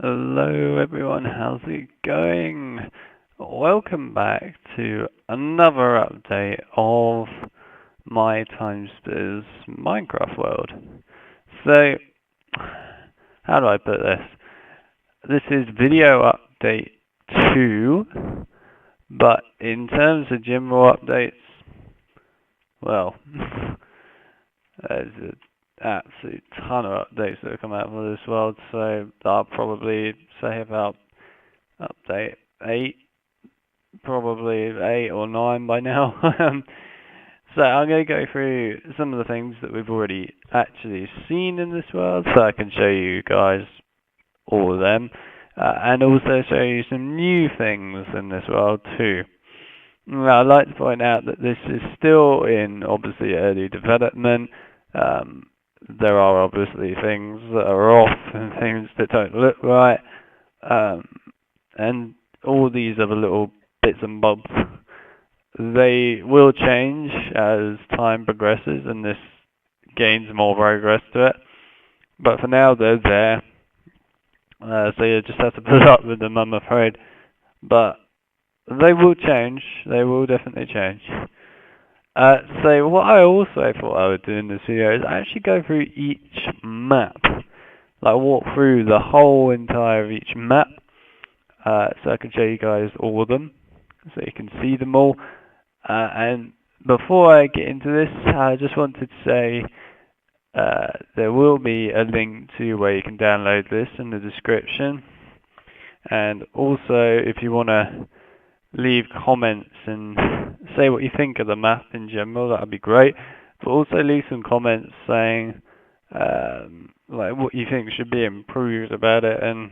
Hello everyone, how's it going? Welcome back to another update of my TimeSplitters Minecraft world. So, how do I put this? This is video update 2, but in terms of general updates, well, there's an absolute ton of updates that have come out for this world, so I'll probably say about update 8, probably 8 or 9 by now. So I'm going to go through some of the things that we've already actually seen in this world, so I can show you guys all of them, and also show you some new things in this world too. Now, I'd like to point out that this is still in, obviously, early development. There are obviously things that are off and things that don't look right, and all these other little bits and bobs, they will change as time progresses and this gains more progress to it. But for now, they're there. So you just have to put up with them, I'm afraid. But they will change. They will definitely change. So what I also thought I would do in this video is actually go through each map. Like walk through the whole entire of each map. So I can show you guys all of them. So you can see them all. And before I get into this, I just wanted to say there will be a link to where you can download this in the description. And also, if you want to leave comments and say what you think of the map in general, that would be great. But also leave some comments saying like what you think should be improved about it, and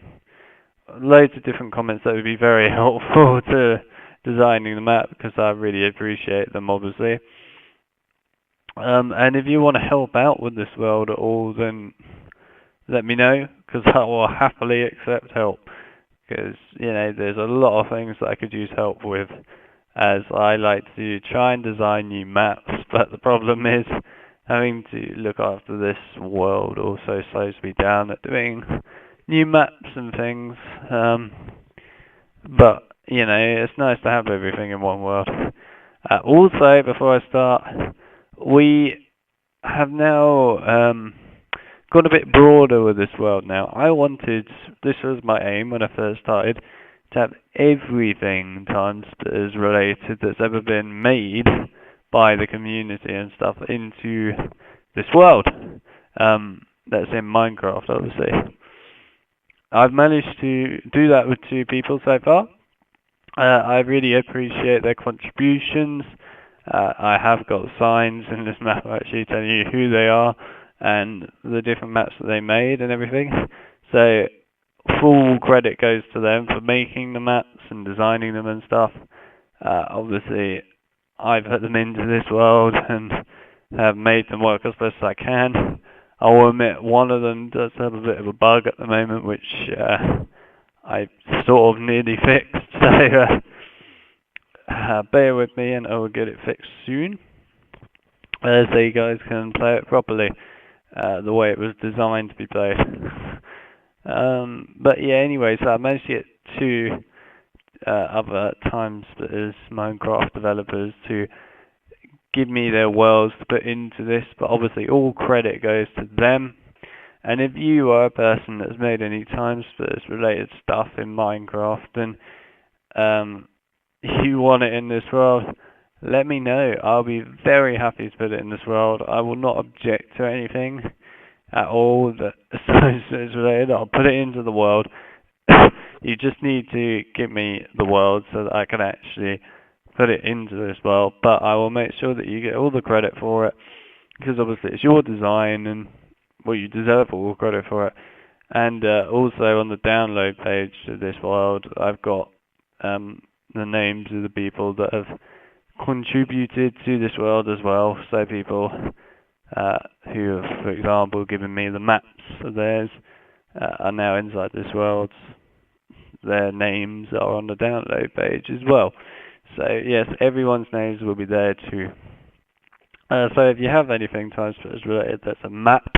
loads of different comments that would be very helpful to designing the map, because I really appreciate them, obviously. And if you want to help out with this world at all, then let me know, because I will happily accept help. Because, you know, there's a lot of things that I could use help with, as I like to try and design new maps, but the problem is having to look after this world also slows me down at doing new maps and things. But, you know, it's nice to have everything in one world. Also, before I start, we have now gone a bit broader with this world now. This was my aim when I first started, to have everything TimeSplitters related that's ever been made by the community and stuff into this world. That's in Minecraft, obviously. I've managed to do that with 2 people so far. I really appreciate their contributions. I have got signs in this map actually telling you who they are and the different maps that they made and everything. So full credit goes to them for making the maps and designing them and stuff. Obviously, I put them into this world and have made them work as best as I can. I will admit one of them does have a bit of a bug at the moment, which I sort of nearly fixed. So bear with me and I will get it fixed soon, so you guys can play it properly, the way it was designed to be played. But yeah, anyway, so I managed to get 2 other TimeSplitters Minecraft developers to give me their worlds to put into this, but obviously all credit goes to them. And if you are a person that's made any TimeSplitters related stuff in Minecraft and you want it in this world, let me know. I'll be very happy to put it in this world. I will not object to anything at all that is related. I'll put it into the world. You just need to give me the world so that I can actually put it into this world, but I will make sure that you get all the credit for it, because obviously it's your design and, well, you deserve all credit for it. And also on the download page of this world, I've got the names of the people that have contributed to this world as well. So people who have, for example, given me the maps of theirs are now inside this world. Their names are on the download page as well. So yes, everyone's names will be there too. So if you have anything TimeSplitters related that's a map,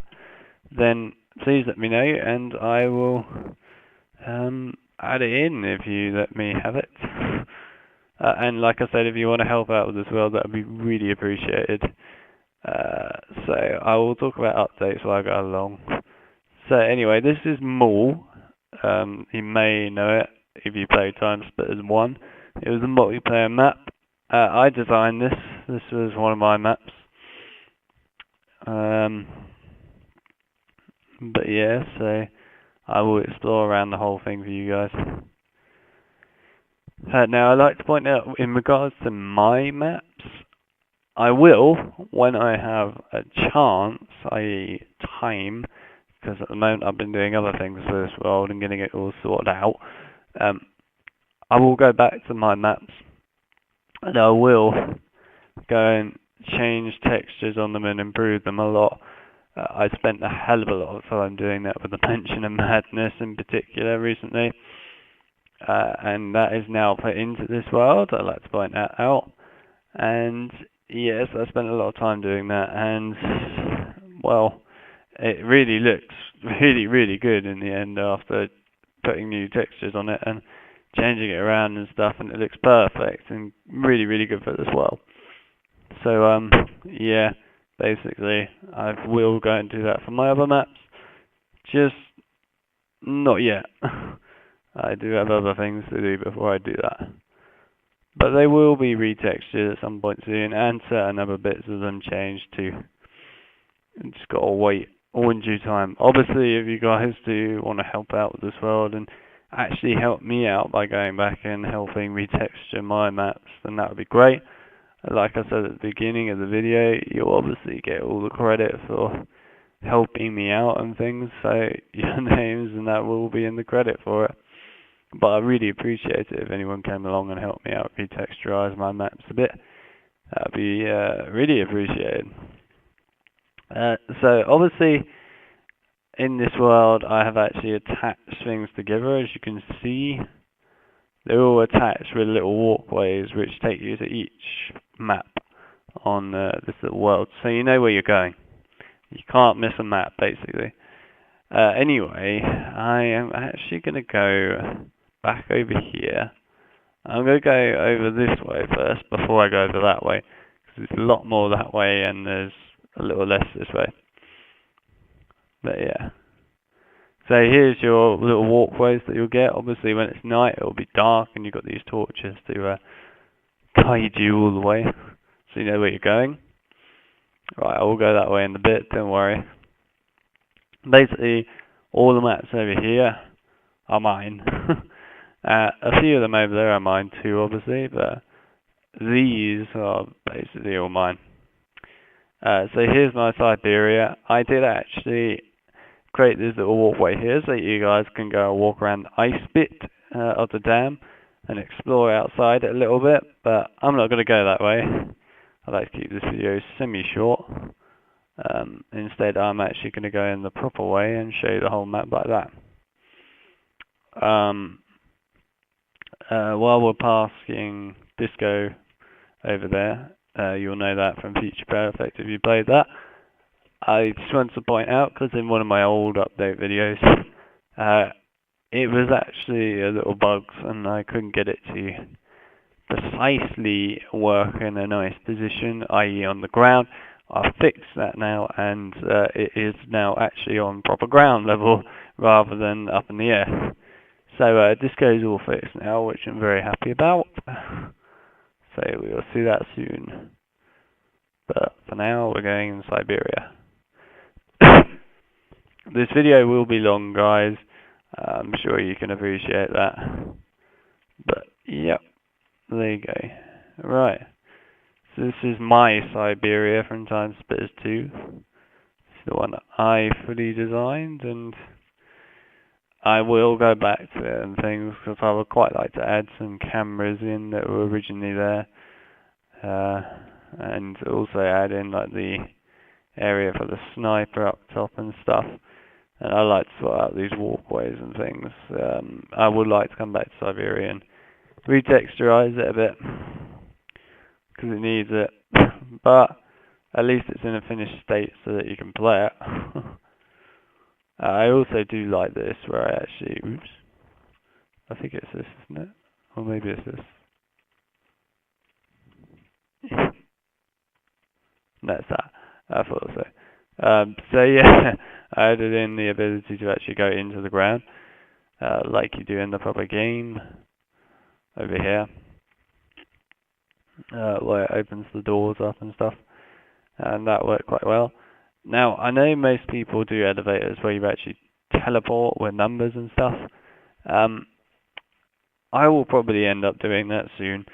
then please let me know and I will add it in if you let me have it. And like I said, if you want to help out with this world, that would be really appreciated. So I will talk about updates while I go along. So anyway, this is Maul. You may know it if you play TimeSplitters 1. It was a multiplayer map. I designed this. This was one of my maps. But yeah, so I will explore around the whole thing for you guys. Now I'd like to point out, in regards to my maps, I will, when I have a chance, i.e. time, because at the moment I've been doing other things for this world and getting it all sorted out, I will go back to my maps and I will go and change textures on them and improve them a lot. I spent a hell of a lot of time doing that with the Pension of Madness in particular recently, and that is now put into this world. I'd like to point that out. And yes, I spent a lot of time doing that, and well, it really looks really good in the end after putting new textures on it and changing it around and stuff, and it looks perfect and really good for this world. So yeah, basically I will go and do that for my other maps, just not yet. I do have other things to do before I do that. But they will be retextured at some point soon, and certain other bits of them changed too. Just gotta wait, all in due time. Obviously, if you guys do want to help out with this world and actually help me out by going back and helping retexture my maps, then that would be great. Like I said at the beginning of the video, you'll obviously get all the credit for helping me out and things, so your names and that will be in the credit for it. But I really appreciate it if anyone came along and helped me out retexturize my maps a bit. That'd be really appreciated. So obviously in this world I have actually attached things together. As you can see, they're all attached with little walkways which take you to each map on this little world, so you know where you're going. You can't miss a map basically. Anyway, I am actually going to go back over here. I'm going to go over this way first before I go over that way, because there's a lot more that way and there's a little less this way. But yeah. So here's your little walkways that you'll get. Obviously when it's night it'll be dark and you've got these torches to guide you all the way, so you know where you're going. Right, I will go that way in a bit, don't worry. Basically, all the maps over here are mine. A few of them over there are mine too, obviously, but these are basically all mine. So here's my Siberia. I did actually create this little walkway here so you guys can go and walk around the ice bit of the dam and explore outside a little bit, but I'm not going to go that way. I'd like to keep this video semi-short. Instead, I'm actually going to go in the proper way and show you the whole map like that. While we're passing Disco over there, you'll know that from Future Perfect if you played that. I just wanted to point out, because in one of my old update videos, it was actually a little bugs and I couldn't get it to precisely work in a nice position, i.e. on the ground. I've fixed that now, and it is now actually on proper ground level rather than up in the air. So Disco is all fixed now, which I'm very happy about. So we will see that soon. But for now, we're going in Siberia. This video will be long, guys. I'm sure you can appreciate that. But yep, there you go. Right. So this is my Siberia from TimeSplitters 2. It's the one that I fully designed, and I will go back to it and things, because I would quite like to add some cameras in that were originally there, and also add in like the area for the sniper up top and stuff. And I like to sort out these walkways and things. I would like to come back to Siberia and retexturize it a bit, because it needs it, but at least it's in a finished state so that you can play it. I also do like this, where I actually, I think it's this, isn't it? Or maybe it's this. No, it's that. I thought so. So yeah, I added in the ability to actually go into the ground, like you do in the proper game, over here, where it opens the doors up and stuff, and that worked quite well. Now, I know most people do elevators where you actually teleport with numbers and stuff. I will probably end up doing that soon.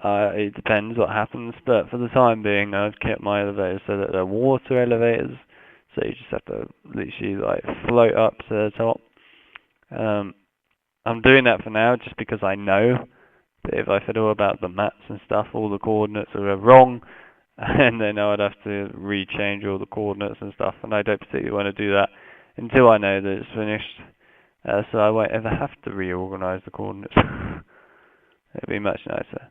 It depends what happens, but for the time being, I've kept my elevators so that they're water elevators, so you just have to literally like float up to the top. I'm doing that for now just because I know that if I fiddle about the maps and stuff, all the coordinates are wrong, and then I would have to rechange all the coordinates and stuff, and I don't particularly want to do that until I know that it's finished, so I won't ever have to reorganize the coordinates. It'd be much nicer.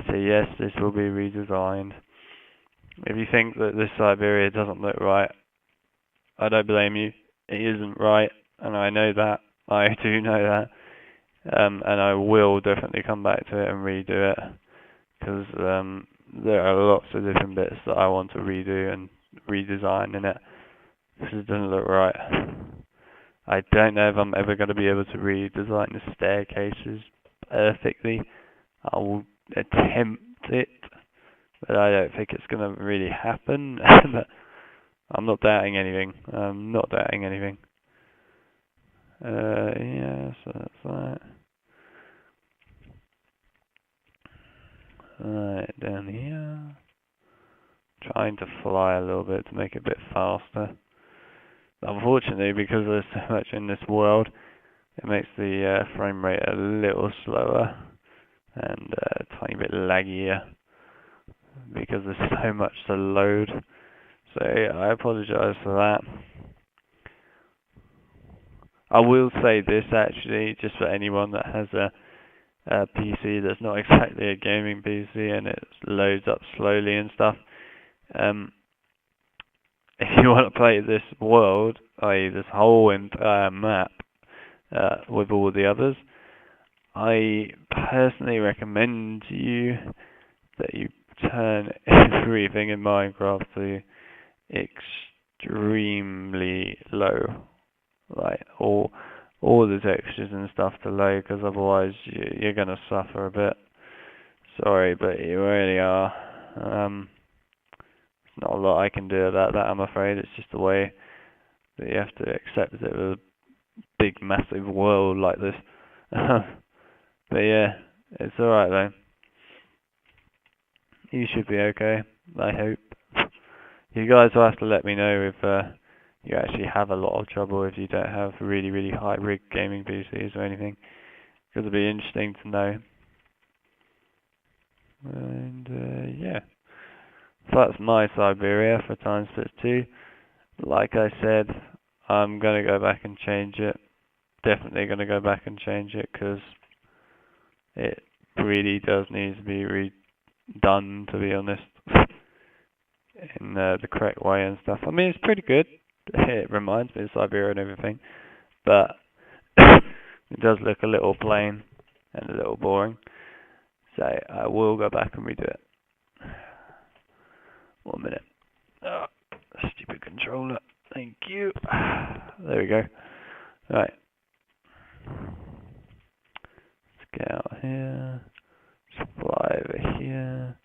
So yes, this will be redesigned. If you think that this Siberia doesn't look right, I don't blame you. It isn't right, and I know that. I do know that. And I will definitely come back to it and redo it, because there are lots of different bits that I want to redo and redesign in it, because it doesn't look right. I don't know if I'm ever going to be able to redesign the staircases perfectly. I will attempt it, but I don't think it's going to really happen. But I'm not doubting anything. I'm not doubting anything. Yeah, so that's that. Right, down here. Trying to fly a little bit to make it a bit faster. Unfortunately, because there's so much in this world, it makes the frame rate a little slower and a tiny bit laggier because there's so much to load. So yeah, I apologise for that. I will say this actually, just for anyone that has a PC that's not exactly a gaming PC and it loads up slowly and stuff. If you want to play this world, i.e. this whole entire map, with all the others, I personally recommend to you that you turn everything in Minecraft to extremely low, like all the textures and stuff to low, because otherwise you're gonna suffer a bit. Sorry, but you really are. There's not a lot I can do about that, I'm afraid. It's just the way that you have to accept it with a big, massive world like this. But yeah, it's alright though. You should be okay, I hope. You guys will have to let me know if you actually have a lot of trouble, if you don't have really, really high rig gaming PCs or anything, because it'll be interesting to know. And yeah, so that's my Siberia for TimeSplitters 2. Like I said, I'm going to go back and change it. Definitely going to go back and change it, because it really does need to be redone, to be honest, in the correct way and stuff. I mean, it's pretty good. It reminds me of Siberia and everything, but it does look a little plain and a little boring. So I will go back and redo it. 1 minute. Oh, stupid controller. Thank you. There we go. Right. Let's get out here. Let's fly over here.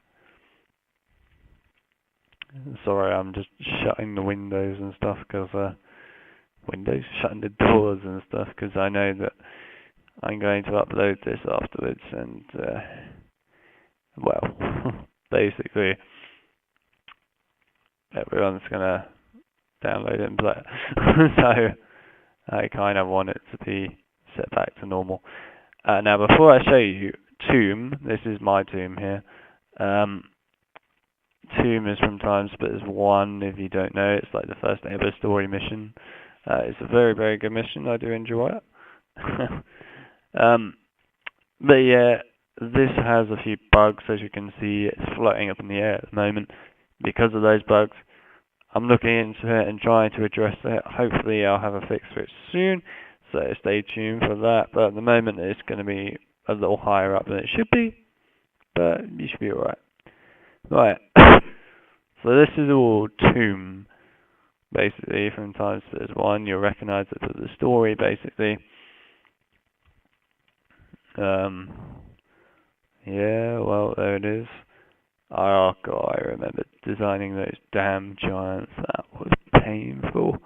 Sorry, I'm just shutting the windows and stuff, because shutting the doors and stuff, because I know that I'm going to upload this afterwards, and well, basically everyone's gonna download it and play it. So I kind of want it to be set back to normal. Now, before I show you Tomb, this is my Tomb here. Tomb is from TimeSplitters 1, if you don't know. It's like the first ever story mission. It's a very, very good mission. I do enjoy it. But yeah, this has a few bugs. As you can see, it's floating up in the air at the moment. Because of those bugs, I'm looking into it and trying to address it. Hopefully I'll have a fix for it soon, So stay tuned for that. But at the moment, it's going to be a little higher up than it should be. But you should be alright. Right. So this is all Tomb, basically, from TimeSplitters 1. You'll recognise it for the story, basically. Yeah, well, there it is. Oh god, I remember designing those damn giants. That was painful.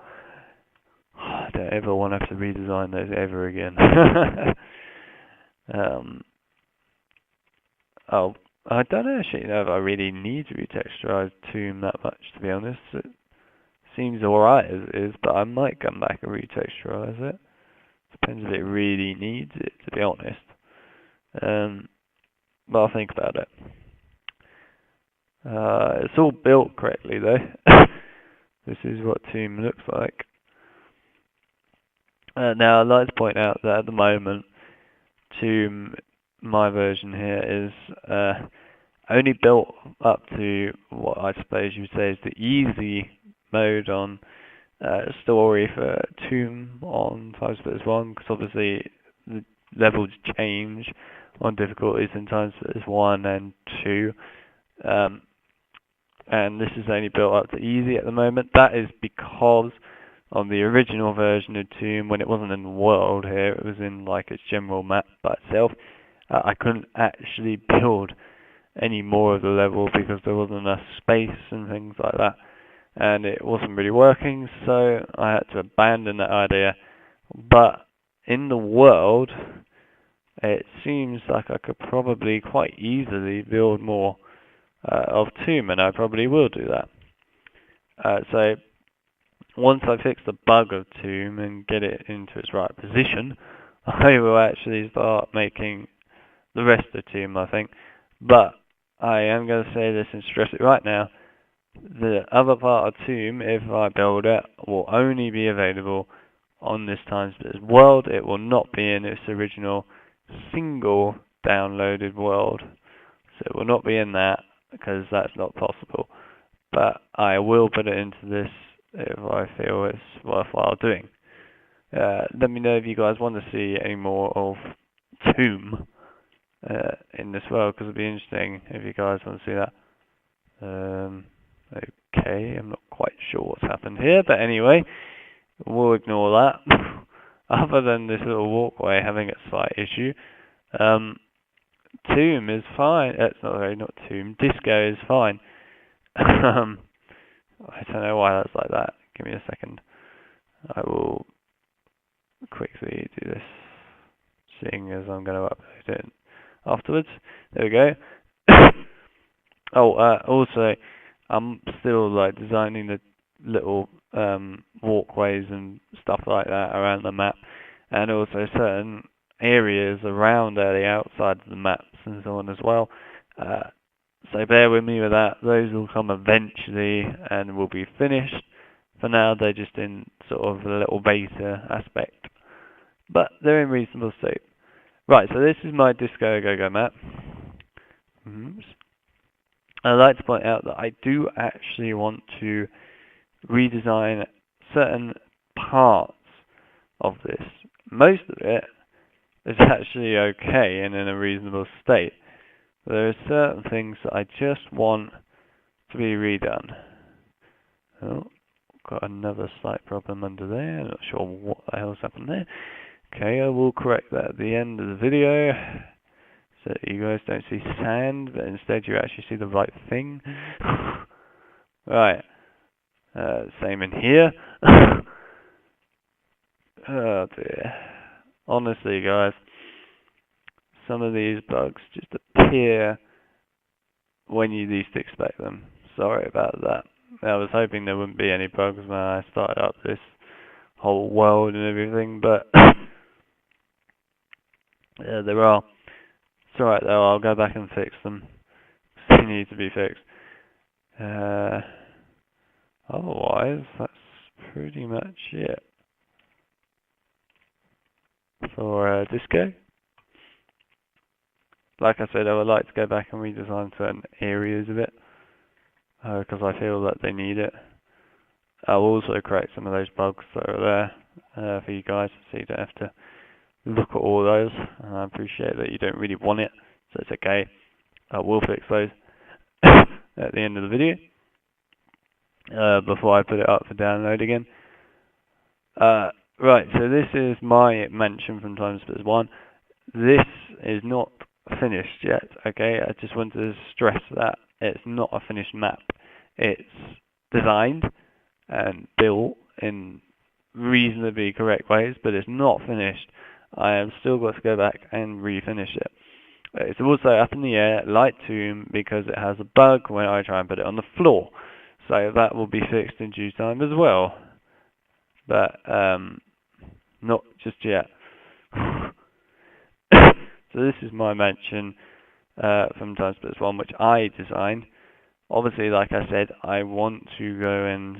I don't ever want to have to redesign those ever again. Oh, I don't actually know if I really need to retexturize Tomb that much, to be honest. It seems alright as it is, but I might come back and retexturize it. Depends if it really needs it, to be honest. But I'll think about it. It's all built correctly though. This is what Tomb looks like. Now I'd like to point out that at the moment, Tomb, my version here, is only built up to what I suppose you would say is the easy mode on story for Tomb on TimeSplitters 1, because obviously the levels change on difficulties in TimeSplitters 1 and 2. And this is only built up to easy at the moment. That is because on the original version of Tomb, when it wasn't in the world here, it was in like its general map by itself, I couldn't actually build any more of the level because there wasn't enough space and things like that, and it wasn't really working, so I had to abandon that idea. But in the world, it seems like I could probably quite easily build more of Tomb, and I probably will do that. So once I fix the bug of Tomb and get it into its right position, I will actually start making the rest of Tomb, I think. But I am going to say this and stress it right now. The other part of Tomb, if I build it, will only be available on this TimeSplitters world. It will not be in its original single downloaded world. So it will not be in that, because that's not possible. But I will put it into this if I feel it's worthwhile doing. Let me know if you guys want to see any more of Tomb in this world, because it'd be interesting if you guys want to see that. Okay, I'm not quite sure what's happened here, but anyway, we'll ignore that. Other than this little walkway having a slight issue, Tomb is fine. Not Tomb. Disco is fine. I don't know why that's like that. Give me a second. I will quickly do this, seeing as I'm going to upload it afterwards. There we go. Also, I'm still like designing the little walkways and stuff like that around the map, and also certain areas around the outside of the maps and so on as well. So bear with me with that. Those will come eventually and will be finished. For now, they're just in sort of a little beta aspect, but they're in reasonable state. Right, so this is my Disco Go-Go map. I'd like to point out that I do actually want to redesign certain parts of this. Most of it is actually okay and in a reasonable state. There are certain things that I just want to be redone. Oh, got another slight problem under there. I'm not sure what the hell's happened there. Okay, I will correct that at the end of the video, so that you guys don't see sand, but instead you actually see the right thing. Right. Same in here. Oh dear. Honestly, guys, some of these bugs just appear when you least expect them. Sorry about that. I was hoping there wouldn't be any bugs when I started up this whole world and everything, but yeah, there are. It's alright though, I'll go back and fix them. They need to be fixed. Otherwise, that's pretty much it for Disco. Like I said, I would like to go back and redesign certain areas of it, because I feel that they need it. I'll also correct some of those bugs that are there. for you guys, so you don't have to look at all those. And I appreciate that you don't really want it, so it's okay. I will fix those at the end of the video before I put it up for download again. Right, so this is my mention from TimeSplitters 1. This is not finished yet, okay? I just want to stress that it's not a finished map. It's designed and built in reasonably correct ways, but it's not finished. I have still got to go back and refinish it. It's also up in the air, like Tomb, because it has a bug when I try and put it on the floor. So that will be fixed in due time as well. But not just yet. So this is my mention from TimeSplitters 1, which I designed. Obviously, like I said, I want to go and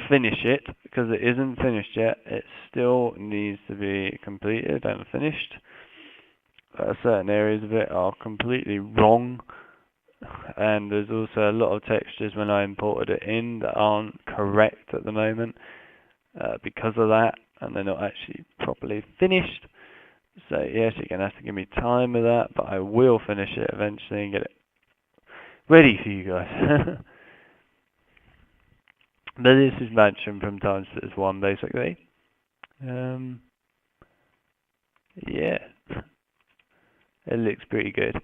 finish it, because it isn't finished yet. It still needs to be completed and finished. Certain areas of it are completely wrong, and there's also a lot of textures when I imported it in that aren't correct at the moment because of that, and they're not actually properly finished. So yes, you're going to have to give me time with that, but I will finish it eventually and get it ready for you guys. But this is mentioned from TimeSplitters 1 basically. Yeah, it looks pretty good.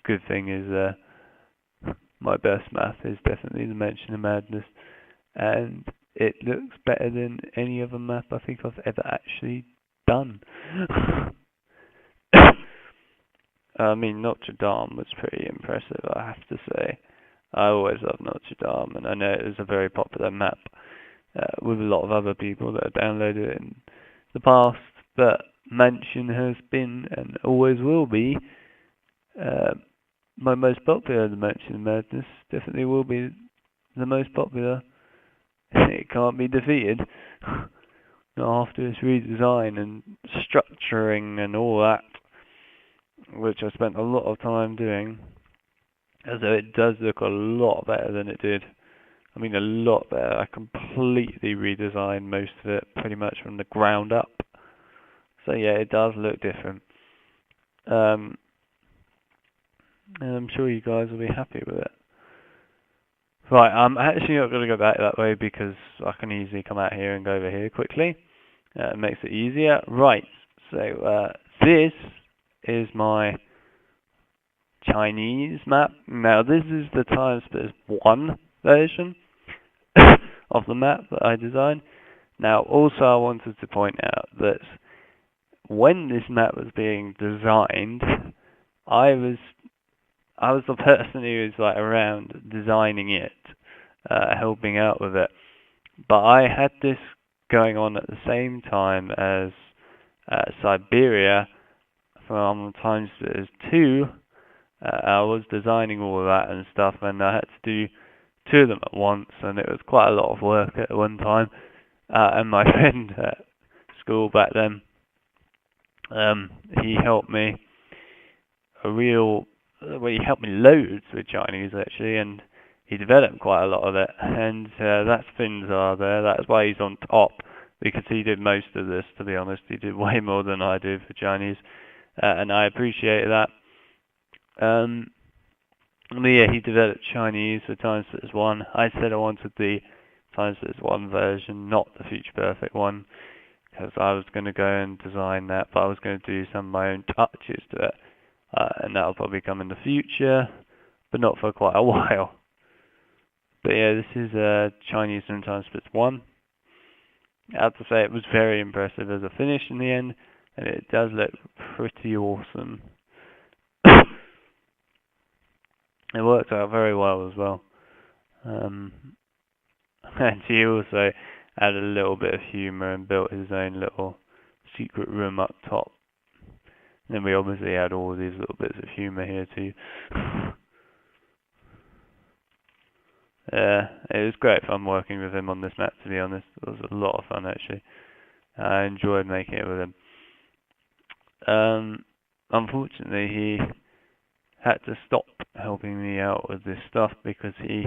Good thing is my best math is definitely the Mansion of Madness, and it looks better than any other map I think I've ever actually done. I mean, Notre Dame was pretty impressive, I have to say. I always loved Notre Dame, and I know it was a very popular map with a lot of other people that have downloaded it in the past, but Mansion has been and always will be my most popular. The Mansion of Madness definitely will be the most popular. It can't be defeated. After its redesign and structuring and all that, which I spent a lot of time doing, although it does look a lot better than it did. I mean, a lot better. I completely redesigned most of it, pretty much from the ground up. So yeah, it does look different. And I'm sure you guys will be happy with it. Right, I'm actually not going to go back that way because I can easily come out here and go over here quickly. It makes it easier. Right, so this is my Chinese map. Now this is the TimeSplitters 1 version of the map that I designed. Now also I wanted to point out that when this map was being designed, I was the person who was like around designing it, helping out with it. But I had this going on at the same time as Siberia from TimeSplitters 2. I was designing all of that and stuff, and I had to do two of them at once, and it was quite a lot of work at one time. And my friend at school back then, he helped me he helped me loads with Chinese actually, and he developed quite a lot of it, and that's Finzar there. That's why he's on top, because he did most of this, to be honest. He did way more than I did for Chinese, and I appreciate that. But yeah, he developed Chinese for TimeSplitters 1. I said I wanted the TimeSplitters 1 version, not the Future Perfect one, because I was going to go and design that, but I was going to do some of my own touches to it. And that'll probably come in the future, but not for quite a while. But yeah, this is Chinese from TimeSplitters 1. I have to say it was very impressive as a finish in the end, and it does look pretty awesome. It worked out very well as well. And he also added a little bit of humour and built his own little secret room up top. And then we obviously had all these little bits of humour here too. It was great fun working with him on this map, to be honest. It was a lot of fun actually. I enjoyed making it with him. Unfortunately, he had to stop helping me out with this stuff because he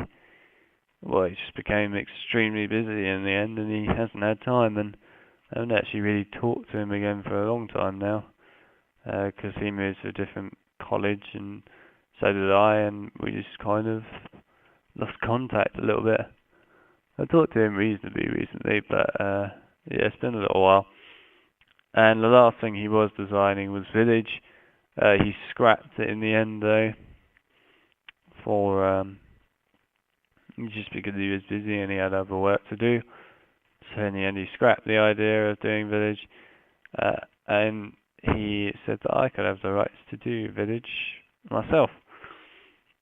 well, he just became extremely busy in the end, and he hasn't had time, and I haven't actually really talked to him again for a long time now, because he moved to a different college, and so did I, and we just kind of lost contact a little bit. I talked to him reasonably recently, but yeah, it's been a little while. And the last thing he was designing was Village. He scrapped it in the end, though, for just because he was busy and he had other work to do. So in the end, he scrapped the idea of doing Village, and he said that I could have the rights to do Village myself.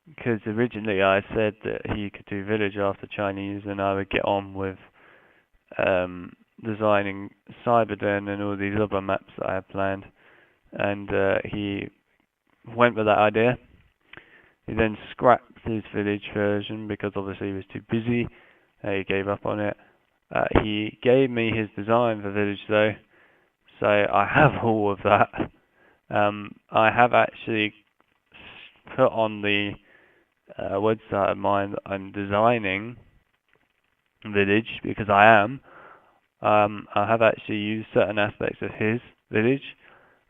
Because originally I said that he could do Village after Chinese, and I would get on with designing Siberia and all these other maps that I had planned. And he went with that idea. He then scrapped his Village version because obviously he was too busy. He gave up on it. He gave me his design for Village though, so I have all of that. I have actually put on the website of mine that I'm designing Village, because I am. I have actually used certain aspects of his Village,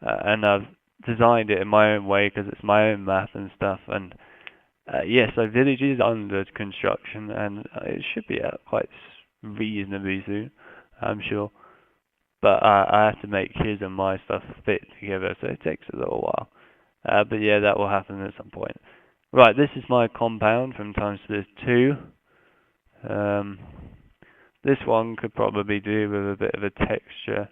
and I've designed it in my own way because it's my own map and stuff. And yeah, so Village is under construction, and it should be out quite reasonably soon, I'm sure. But I have to make his and my stuff fit together, so it takes a little while. But yeah, that will happen at some point. Right, this is my compound from TimeSplitters 2. This one could probably do with a bit of a texture,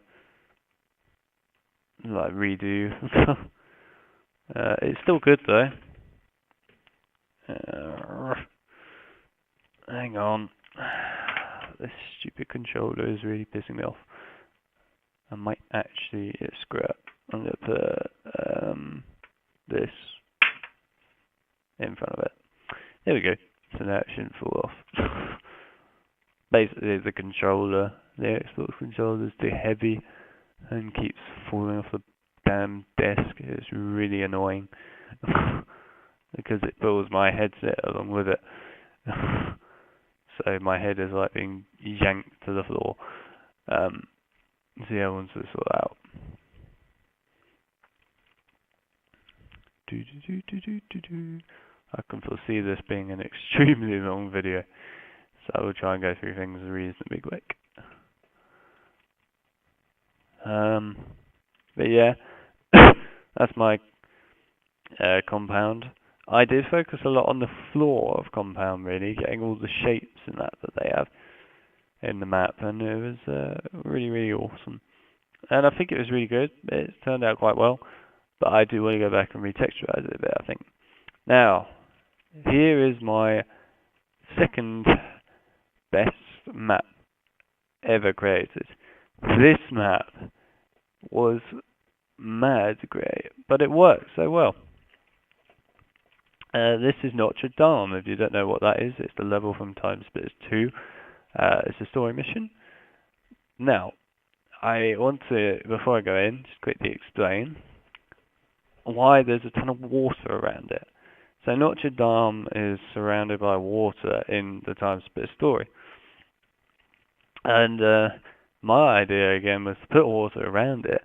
like redo. It's still good though. Hang on. This stupid controller is really pissing me off. I might actually screw up. I'm going to put this in front of it. There we go. So now it shouldn't fall off. Basically, the controller, the Xbox controller, is too heavy and keeps falling off the damn desk. It's really annoying because it pulls my headset along with it. So my head is like being yanked to the floor. So yeah, once this all out. I can foresee this being an extremely long video, so I will try and go through things reasonably quick. But yeah, that's my compound. I did focus a lot on the floor of compound, really, getting all the shapes and that they have in the map, and it was really, really awesome. And I think it was really good. It turned out quite well, but I do want to go back and retexturize it a bit, I think. Now, here is my second best map ever created. This map was mad great, but it worked so well. This is Notre Dame. If you don't know what that is, it's the level from TimeSplitters 2. It's a story mission. Now, I want to, before I go in, just quickly explain why there's a ton of water around it. So Notre Dame is surrounded by water in the TimeSplitters story. And my idea, again, was to put water around it,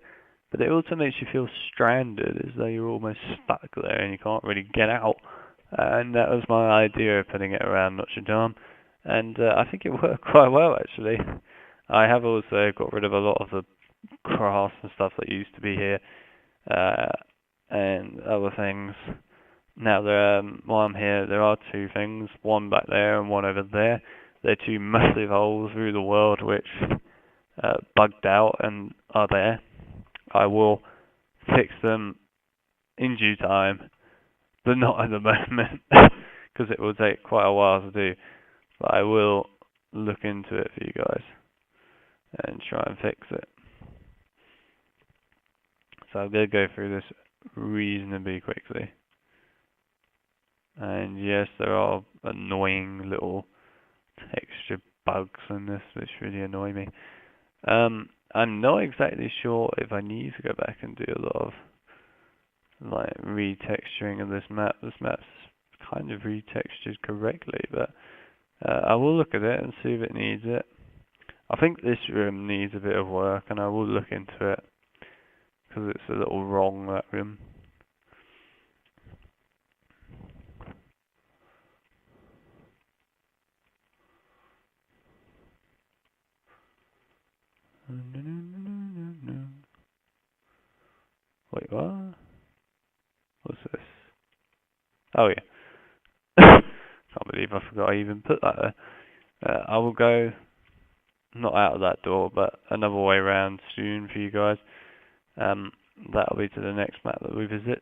but it also makes you feel stranded, as though you're almost stuck there and you can't really get out. And that was my idea of putting it around Notre Dame, and I think it worked quite well, actually. I have also got rid of a lot of the grass and stuff that used to be here, and other things. Now, while I'm here, there are two things, one back there and one over there. They're two massive holes through the world which bugged out and are there. I will fix them in due time, but not at the moment, because it will take quite a while to do. But I will look into it for you guys and try and fix it. So I'm going to go through this reasonably quickly. And yes, there are annoying little texture bugs in this which really annoy me. I'm not exactly sure if I need to go back and do a lot of like retexturing of this map. This map's kind of retextured correctly, but I will look at it and see if it needs it. I think this room needs a bit of work, and I will look into it, because it's a little wrong, that room. Wait, what? What's this? Oh yeah. Can't believe I forgot I even put that there. I will go, not out of that door, but another way around soon for you guys. That'll be to the next map that we visit.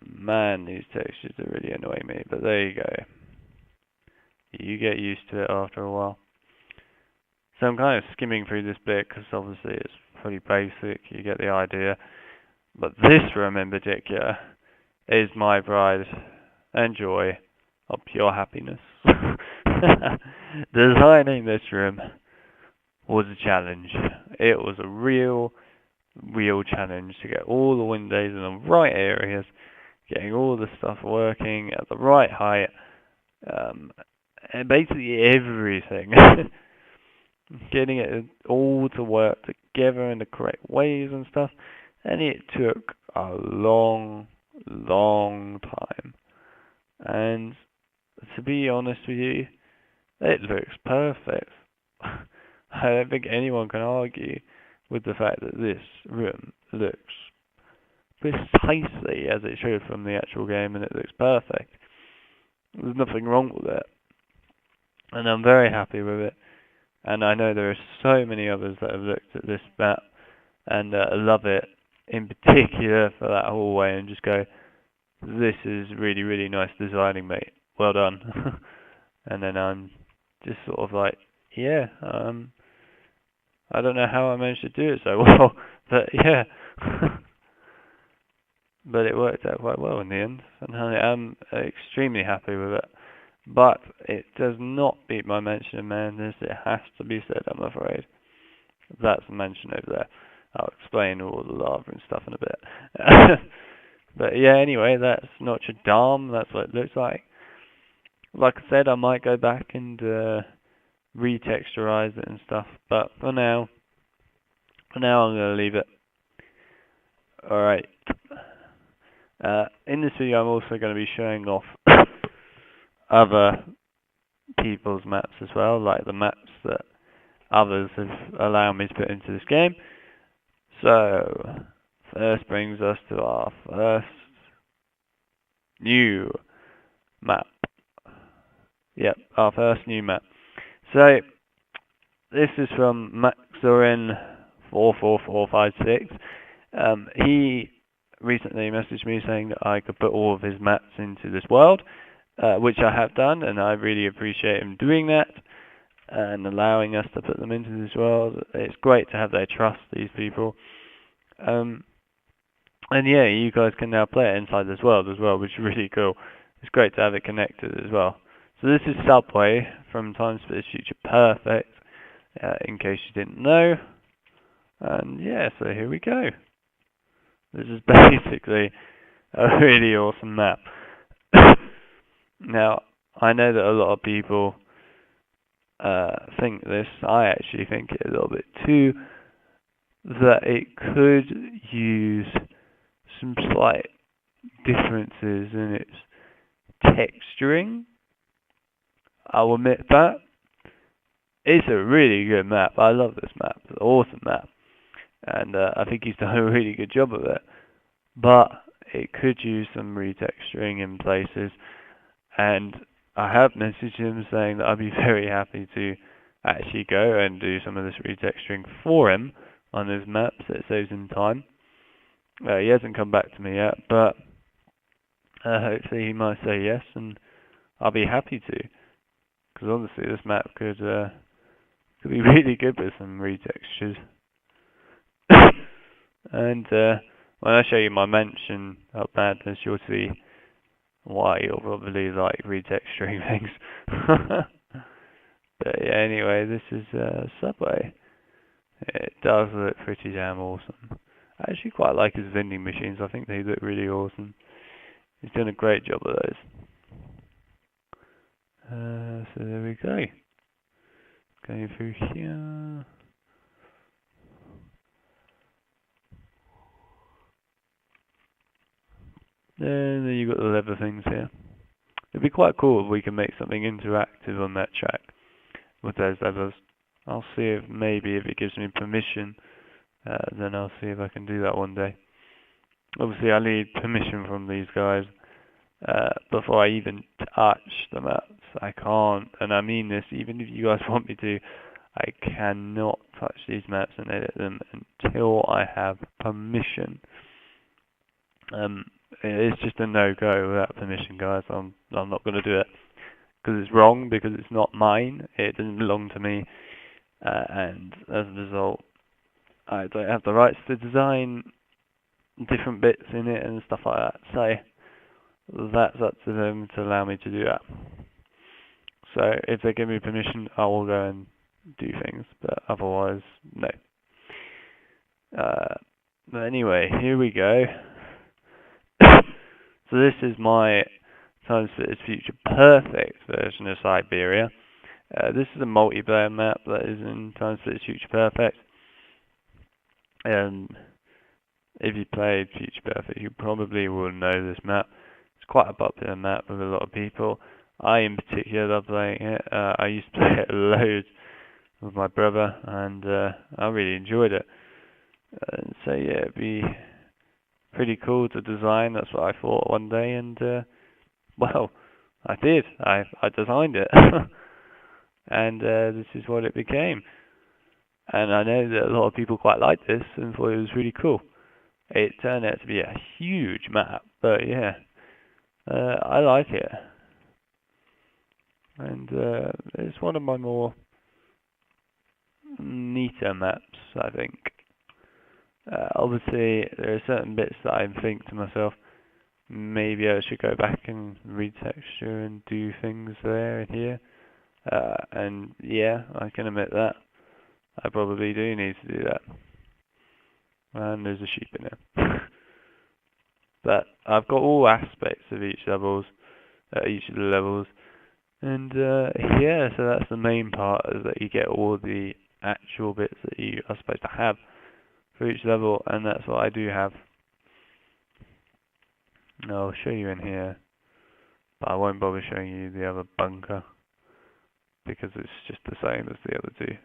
Man, these textures are really annoying me, but there you go. You get used to it after a while. So I'm kind of skimming through this bit, because obviously it's pretty basic, you get the idea. But this room in particular is my pride and joy of pure happiness. Designing this room was a challenge. It was a real challenge to get all the windows in the right areas, getting all the stuff working at the right height, and basically everything. Getting it all to work together in the correct ways and stuff, and it took a long time. And to be honest with you, it looks perfect. I don't think anyone can argue with the fact that this room looks precisely as it should from the actual game, and it looks perfect. There's nothing wrong with it, and I'm very happy with it. And I know there are so many others that have looked at this map and love it, in particular for that hallway, and just go, this is really nice designing, mate. Well done. And then I'm just sort of like, yeah, I don't know how I managed to do it so well, but yeah. But it worked out quite well in the end, and I am extremely happy with it. But it does not beat my mansion of madness, it has to be said, I'm afraid. That's the mansion over there. I'll explain all the lava and stuff in a bit. But yeah, anyway, that's Notre Dame, that's what it looks like. Like I said, I might go back and retexturize it and stuff, but for now I'm going to leave it. Alright. In this video I'm also going to be showing off other people's maps as well, like the maps that others have allowed me to put into this game. So, first brings us to our first new map. Yep, our first new map. So, this is from Maxorin44456. He recently messaged me saying that I could put all of his maps into this world, which I have done, and I really appreciate him doing that and allowing us to put them into this world. It's great to have their trust, these people. And yeah, you guys can now play it inside this world as well, which is really cool. It's great to have it connected as well. So this is Subway from TimeSplitters Future Perfect, in case you didn't know. And yeah, so here we go. This is basically a really awesome map. Now, I know that a lot of people think this, I actually think it a little bit too, that it could use some slight differences in its texturing. I'll admit that. It's a really good map. I love this map. It's an awesome map. And I think he's done a really good job of it. But it could use some retexturing in places. And I have messaged him saying that I'd be very happy to actually go and do some of this retexturing for him on his maps. It saves him time. He hasn't come back to me yet, but hopefully he might say yes, and I'll be happy to. Because honestly, this map could be really good with some retextures. And when I show you my mansion of madness, you'll see why you'll probably like retexturing things. But yeah, anyway, this is Subway. It does look pretty damn awesome. I actually quite like his vending machines. I think they look really awesome. He's done a great job of those. So there we go. Going through here. Then you've got the lever things here. It'd be quite cool if we can make something interactive on that track with those levers. I'll see if maybe if it gives me permission, then I'll see if I can do that one day. Obviously I need permission from these guys before I even touch the maps. I can't, and I mean this, even if you guys want me to, I cannot touch these maps and edit them until I have permission. It's just a no-go without permission, guys. I'm not going to do it because it's wrong, because it's not mine. It doesn't belong to me, and as a result, I don't have the rights to design different bits in it and stuff like that. So that's up to them to allow me to do that. So if they give me permission, I will go and do things, but otherwise, no. But anyway, here we go. So this is my TimeSplitters Future Perfect version of Siberia. This is a multiplayer map that is in TimeSplitters Future Perfect. If you played Future Perfect, you probably will know this map. It's quite a popular map with a lot of people. I in particular love playing it. I used to play it loads with my brother, and I really enjoyed it. So yeah, it'd be pretty cool to design. That's what I thought one day, and well, I did. I designed it, and this is what it became. And I know that a lot of people quite liked this and thought it was really cool. It turned out to be a huge map, but yeah, I like it, and it's one of my more neater maps, I think. Obviously, there are certain bits that I think to myself, maybe I should go back and retexture and do things there and here. And yeah, I can admit that. I probably do need to do that. And there's a sheep in there. But I've got all aspects of each of the levels. And yeah, so that's the main part, is that you get all the actual bits that you are supposed to have for each level, and that's what I do have. And I'll show you in here, but I won't bother showing you the other bunker because it's just the same as the other two.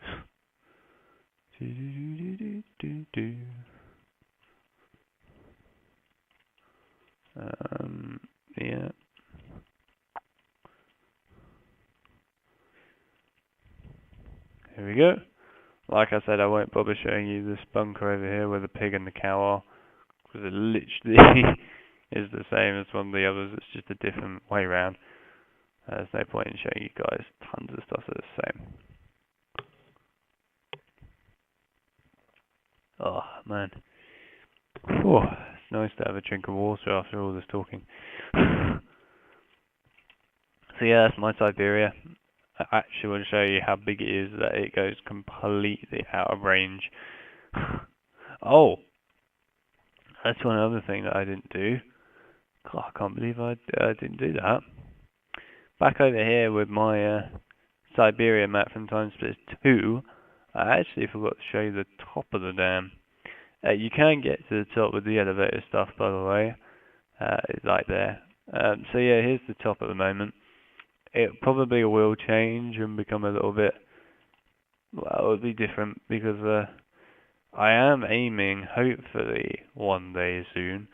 Yeah. Here we go. Like I said, I won't bother showing you this bunker over here where the pig and the cow are, because it literally is the same as one of the others. It's just a different way around. There's no point in showing you guys tons of stuff that's the same. Oh man. Whew, it's nice to have a drink of water after all this talking. So yeah, that's my Siberia. I actually want to show you how big it is, that it goes completely out of range. Oh, that's one other thing that I didn't do. God, I can't believe I didn't do that. Back over here with my Siberia map from TimeSplitters 2, I actually forgot to show you the top of the dam. You can get to the top with the elevator stuff, by the way. It's like there. So yeah, here's the top at the moment. It probably will change and become a little bit, well, it'll be different, because I am aiming, hopefully, one day soon,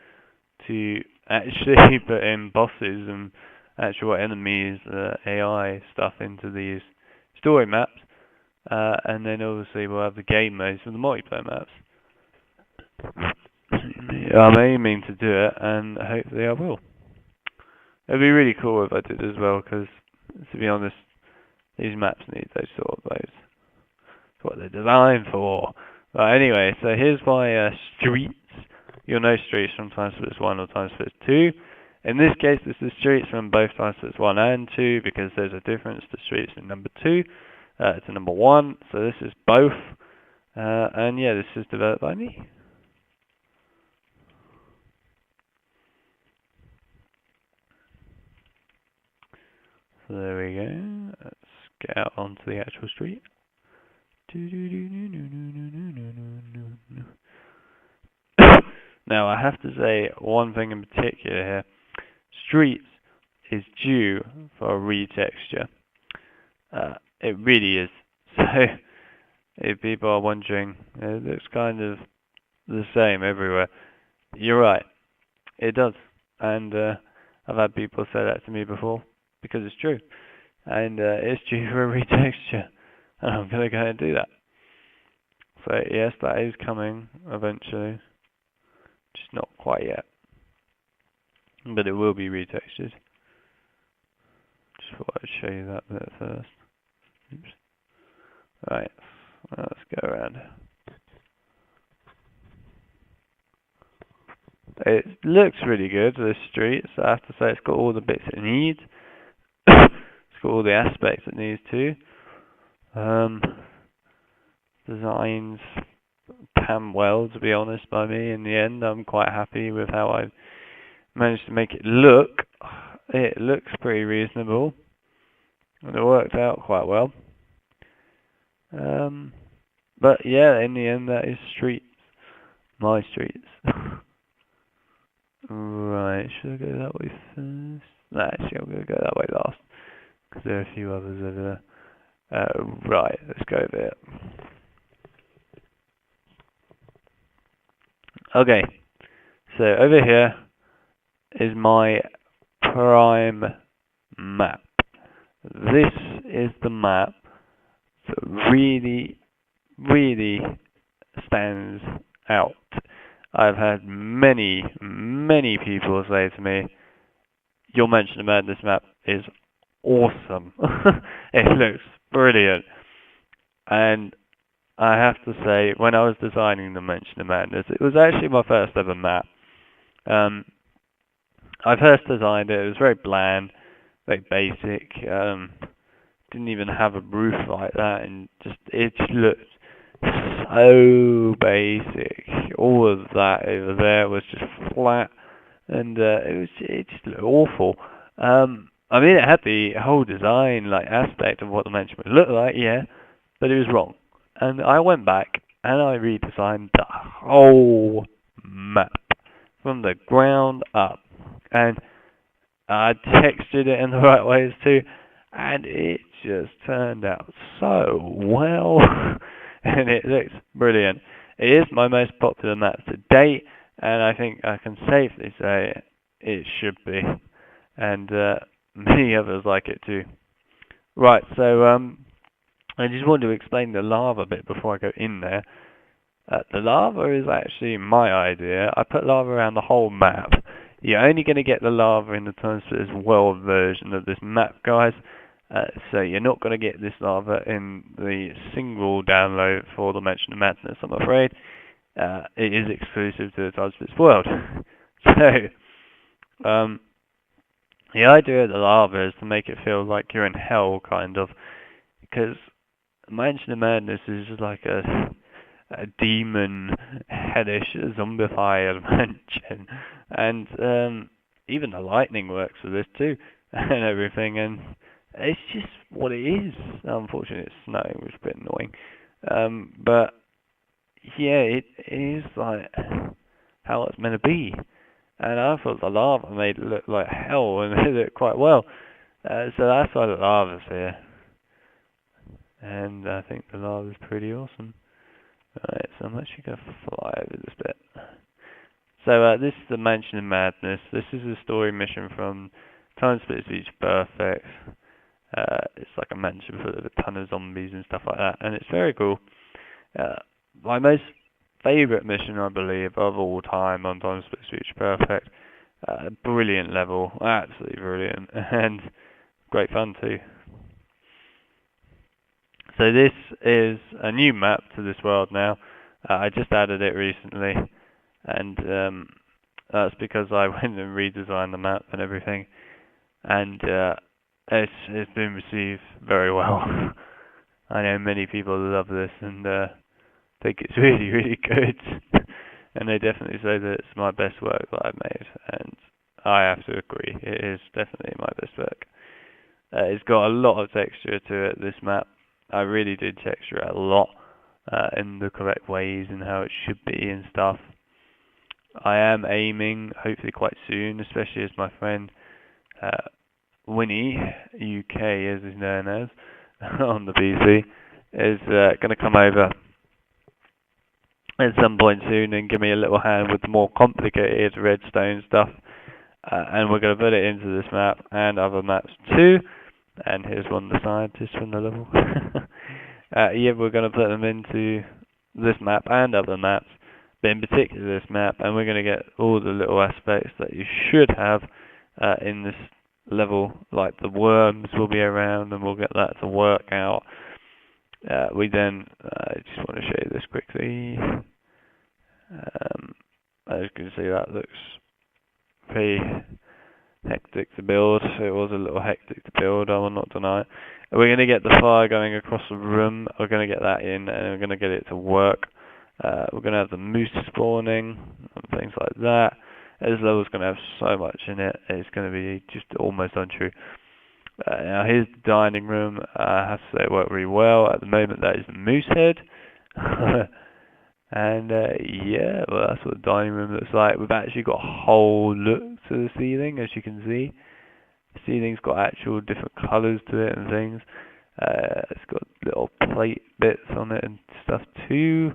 to actually put in bosses and actual enemies, AI stuff into these story maps, and then obviously we'll have the game modes for the multiplayer maps. I'm aiming to do it, and hopefully I will. It'd be really cool if I did as well, because, to be honest, these maps need those sort of modes. That's what they're designed for. But anyway, so here's my streets. You'll know streets from TimeSplitters 1 or TimeSplitters 2. In this case, this is streets from both TimeSplitters 1 and 2, because there's a difference to streets in number 2 to number 1. So this is both. And yeah, this is developed by me. So there we go. Let's get out onto the actual street. Now I have to say one thing in particular here. Streets is due for a retexture. It really is. So if people are wondering, it looks kind of the same everywhere. You're right. It does. And I've had people say that to me before because it's true. And it's due for a retexture. And I'm going to go and do that. So yes, that is coming eventually. Just not quite yet. But it will be retextured. Just thought I'd show you that bit first. Oops. Right, let's go around. It looks really good, this street, so I have to say it's got all the bits it needs. It's got all the aspects it needs too. Designs pan well, to be honest, by me. In the end, I'm quite happy with how I've managed to make it look. It looks pretty reasonable, and it worked out quite well. But yeah, in the end, that is streets. My streets. Right, should I go that way first? No, actually, I'm going to go that way last, because there are a few others over there. Right, let's go over here. Okay, so over here is my prime map. This is the map that really stands out. I've had many people say to me, your Mansion of Madness map is awesome. It looks brilliant. And I have to say, when I was designing the Mansion of Madness, it was actually my first ever map. I first designed it, it was very bland, very basic, didn't even have a roof like that, and it just looked so basic. All of that over there was just flat, and it just looked awful. I mean, it had the whole design aspect of what the mansion would look like, yeah, but it was wrong. And I went back and I redesigned the whole map from the ground up, and I textured it in the right ways too, and it just turned out so well. And it looks brilliant. It is my most popular map to date, and I think I can safely say it should be. And many others like it too. Right, so I just wanted to explain the lava bit before I go in there. The lava is actually my idea. I put lava around the whole map. You're only going to get the lava in the TimeSplitters world version of this map, guys. So you're not going to get this lava in the single download for the Mansion of Madness, I'm afraid. It is exclusive to the TimeSplitters world. So, the idea of the lava is to make it feel like you're in hell, kind of. Because Mansion of Madness is just like a demon, hellish, zombified mansion. And even the lightning works for this too, and everything. And it's just what it is. Unfortunately, it's snowing, which is a bit annoying. But yeah, it is like how it's meant to be. And I thought the lava made it look like hell, and it looked quite well. So that's why the lava's here. And I think the lava's pretty awesome. Alright, so I'm actually going to fly over this bit. So this is the Mansion of Madness. This is a story mission from TimeSplitters Beach Perfect. It's like a mansion full of a ton of zombies and stuff like that, and it's very cool. My most favourite mission, I believe, of all time on TimeSplitters Beach Perfect. Brilliant level, absolutely brilliant, and great fun too. So this is a new map to this world now. I just added it recently, and that's because I went and redesigned the map and everything, and it's been received very well. I know many people love this and think it's really good, and they definitely say that it's my best work that I've made, and I have to agree, it is definitely my best work. It's got a lot of texture to it, this map. I really did texture it a lot in the correct ways and how it should be and stuff. I am aiming, hopefully quite soon, especially as my friend Winnie, UK as he's known as, on the PC, is going to come over at some point soon and give me a little hand with the more complicated redstone stuff. And we're going to put it into this map and other maps too. And here's one on the side, just from the level. Yeah, we're going to put them into this map and other maps, but in particular this map, and we're going to get all the little aspects that you should have in this level, like the worms will be around, and we'll get that to work out. We then, I just want to show you this quickly. As you can see, that looks pretty hectic to build. It was a little hectic to build, I will not deny it. We're going to get the fire going across the room. We're going to get that in, and we're going to get it to work. We're going to have the moose spawning and things like that. This level's going to have so much in it. It's going to be just almost untrue. Now here's the dining room. I have to say it worked really well. At the moment that is the moose head. And yeah, well that's what the dining room looks like. We've actually got a whole look to the ceiling, as you can see. The ceiling's got actual different colours to it and things. It's got little plate bits on it and stuff too.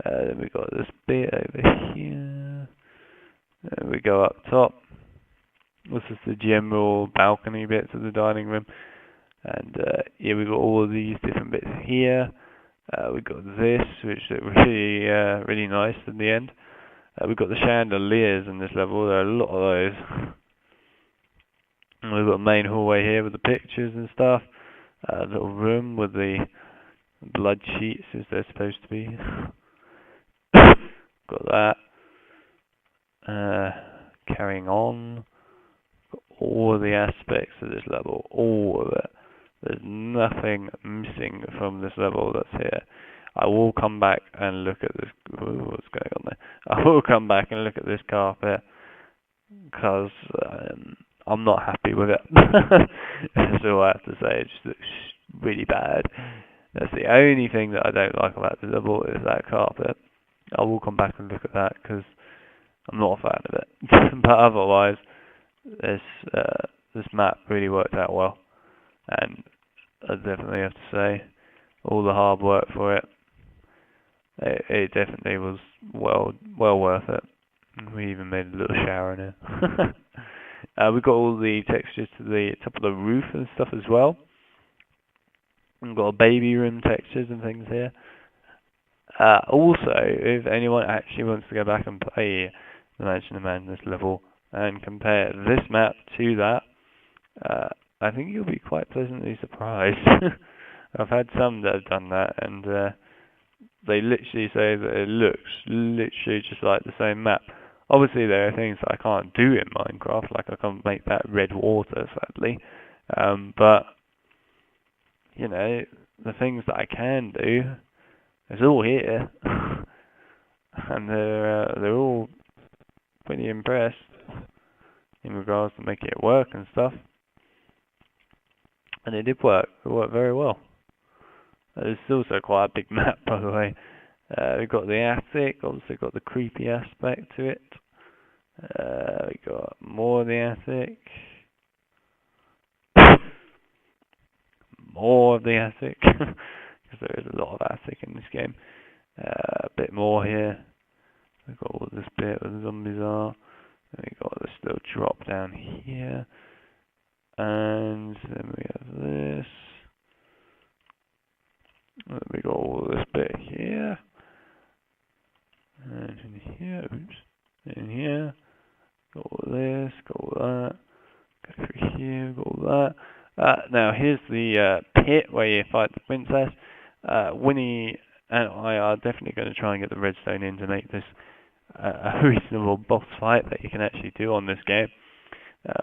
Then we got this bit over here. Then we go up top. This is the general balcony bits of the dining room. And yeah, we've got all of these different bits here. We've got this, which look really, really nice in the end. We've got the chandeliers in this level. There are a lot of those. And we've got a main hallway here with the pictures and stuff. A little room with the blood sheets, as they're supposed to be. Got that. Carrying on. Got all of the aspects of this level. All of it. There's nothing missing from this level that's here. I will come back and look at this. Ooh, what's going on there? I will come back and look at this carpet because I'm not happy with it. That's all I have to say. It just looks really bad. That's the only thing that I don't like about the level is that carpet. I will come back and look at that because I'm not a fan of it. But otherwise, this map really worked out well. And I definitely have to say, all the hard work for it, it definitely was well worth it. We even made a little shower in here. We've got all the textures to the top of the roof and stuff as well. We've got baby room textures and things here. Also, if anyone actually wants to go back and play the Mansion of Madness level and compare this map to that, I think you'll be quite pleasantly surprised. I've had some that have done that, and they literally say that it looks literally just like the same map. Obviously, there are things that I can't do in Minecraft, like I can't make that red water, sadly. But you know, the things that I can do, it's all here, and they're all pretty impressed in regards to making it work and stuff. And it did work. It worked very well. It's also quite a big map, by the way. We've got the attic, obviously got the creepy aspect to it. We got more of the attic. More of the attic. Because there is a lot of attic in this game. A bit more here. We've got all this bit where the zombies are. And we've got this little drop down here. And then we have this. And then we got all this bit here. And in here, oops. In here. Got all this, got all that. Go through here, got all that. Now here's the pit where you fight the princess. Winnie and I are definitely going to try and get the redstone in to make this a reasonable boss fight that you can actually do on this game.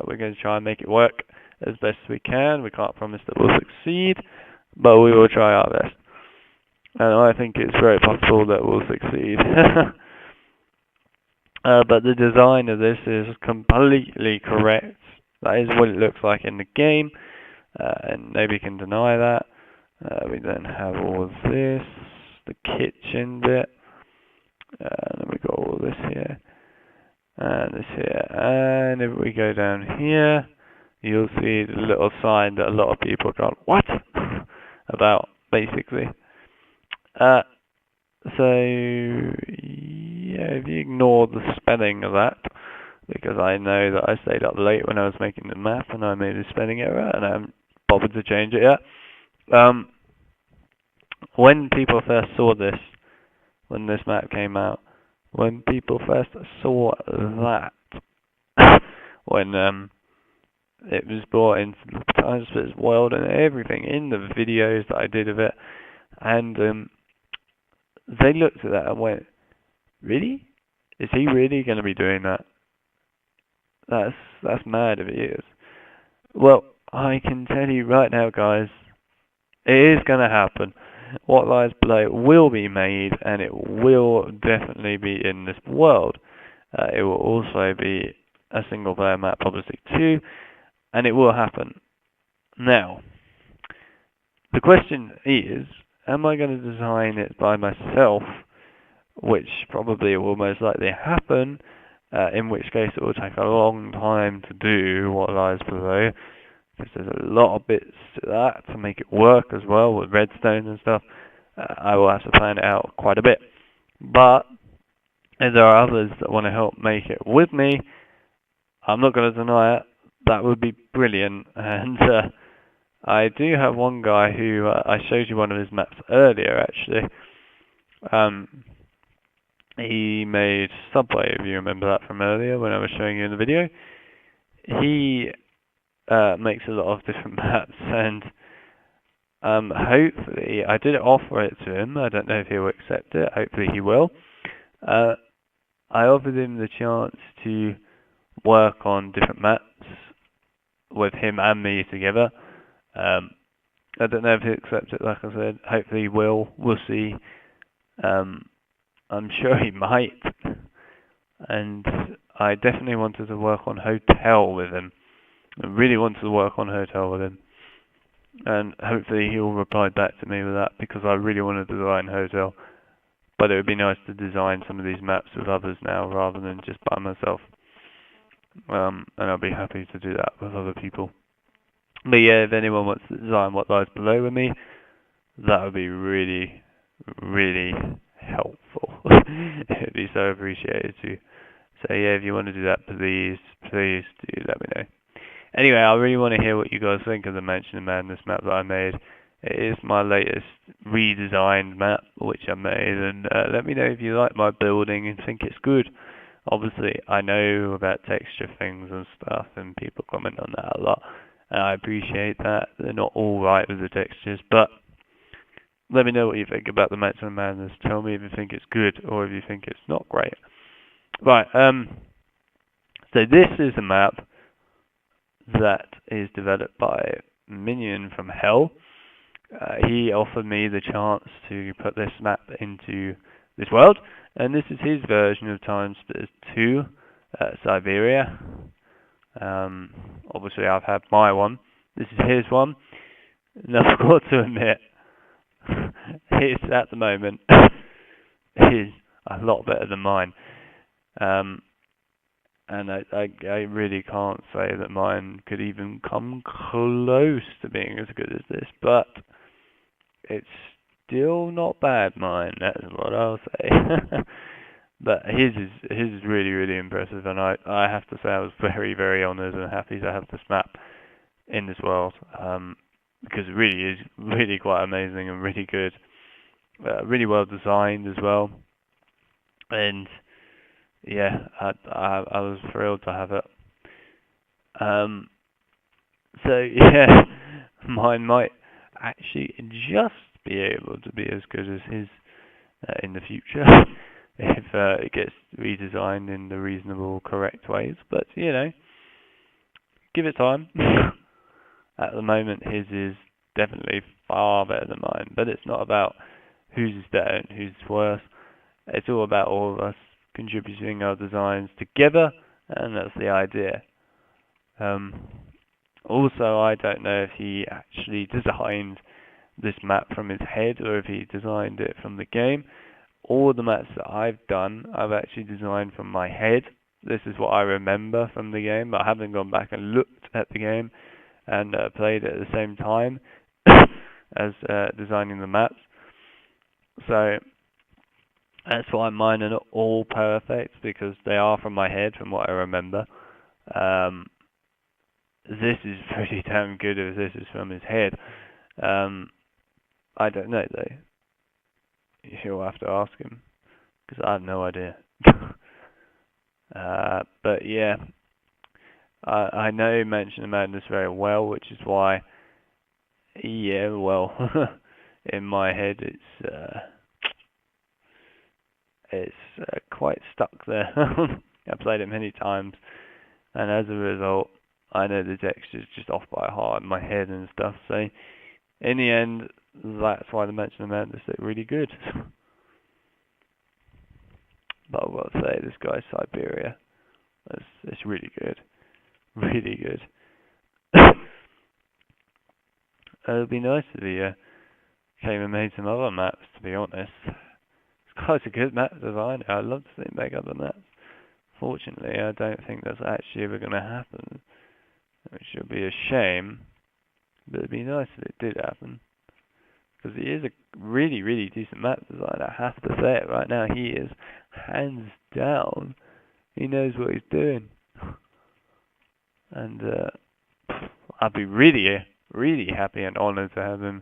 We're going to try and make it work as best we can. We can't promise that we'll succeed, but we will try our best. And I think it's very possible that we'll succeed. But the design of this is completely correct. That is what it looks like in the game. and nobody can deny that. We then have all of this, the kitchen bit, and then we got all this here, and this here, and if we go down here, you'll see the little sign that a lot of people have gone, what? about, basically. So, yeah, if you ignore the spelling of that, because I know that I stayed up late when I was making the map and I made a spelling error and I haven't bothered to change it yet. When people first saw this, when this map came out, when people first saw that, when it was brought into the TimeSplitters world and everything in the videos that I did of it, and they looked at that and went, really? Is he really going to be doing that? That's mad if he is. Well, I can tell you right now, guys, it is going to happen. What Lies Below will be made, and it will definitely be in this world. It will also be a single player map, obviously, too, and it will happen. Now, the question is, am I going to design it by myself, which probably will most likely happen, in which case it will take a long time to do What Lies Below, because there's a lot of bits to that to make it work as well, with redstone and stuff. I will have to plan it out quite a bit. But if there are others that want to help make it with me, I'm not going to deny it. That would be brilliant. And I do have one guy who I showed you one of his maps earlier, actually. He made Subway, if you remember that from earlier when I was showing you in the video. He makes a lot of different maps, and hopefully, I did offer it to him. I don't know if he'll accept it. Hopefully he will. I offered him the chance to work on different maps with him and me together. I don't know if he'll accept it, like I said. Hopefully he will. We'll see. I'm sure he might. And I definitely wanted to work on Hotel with him. I really wanted to work on Hotel with him. And hopefully he'll reply back to me with that, because I really want to design Hotel. But it would be nice to design some of these maps with others now, rather than just by myself. And I'll be happy to do that with other people. But yeah, if anyone wants to design What Lies Below with me, that would be really, really helpful. It would be so appreciated too. So yeah, if you want to do that, please do let me know. Anyway, I really want to hear what you guys think of the Mansion of Madness map that I made. It is my latest redesigned map, which I made, and let me know if you like my building and think it's good. Obviously, I know about texture things and stuff, and people comment on that a lot, and I appreciate that. They're not all right with the textures, but let me know what you think about the Mansion of Madness. Tell me if you think it's good, or if you think it's not great. Right, so this is a map that is developed by Minion from Hell. He offered me the chance to put this map into this world, and this is his version of TimeSplitters 2, Siberia. Obviously I've had my one. This is his one. And I've got to admit, his at the moment is a lot better than mine. And I really can't say that mine could even come close to being as good as this, but it's still not bad, mine, that's what I'll say. But his is really, really impressive, and I have to say I was very, very honoured and happy to have this map in this world, because it really is really quite amazing and really good, really well designed as well, and yeah, I was thrilled to have it. So yeah, mine might actually just be able to be as good as his in the future if it gets redesigned in the reasonable, correct ways. But you know, give it time. At the moment, his is definitely far better than mine. But it's not about whose is better and whose is worse. It's all about all of us contributing our designs together, and that's the idea. Also, I don't know if he actually designed this map from his head or if he designed it from the game. All the maps that I've done, I've actually designed from my head. This is what I remember from the game, but I haven't gone back and looked at the game and played it at the same time as designing the maps. So that's why mine are not all perfect, because they are from my head, from what I remember. This is pretty damn good if this is from his head. I don't know though. You'll have to ask him, because I have no idea. But yeah, I know Mansion of Madness very well, which is why, yeah, well, in my head it's quite stuck there. I played it many times, and as a result, I know the texture's just off by heart in my head and stuff. So in the end, that's why the Mansion of Madness look really good. But I've got to say, this guy's Siberia. It's really good. Really good. It would be nice if he came and made some other maps, to be honest. This guy's a good map designer. I'd love to see him make other maps. Fortunately, I don't think that's actually ever going to happen, which would be a shame, but it'd be nice if it did happen. Because he is a really, really decent map designer, I have to say it right now. He is, hands down, he knows what he's doing. And I'd be really, really happy and honoured to have him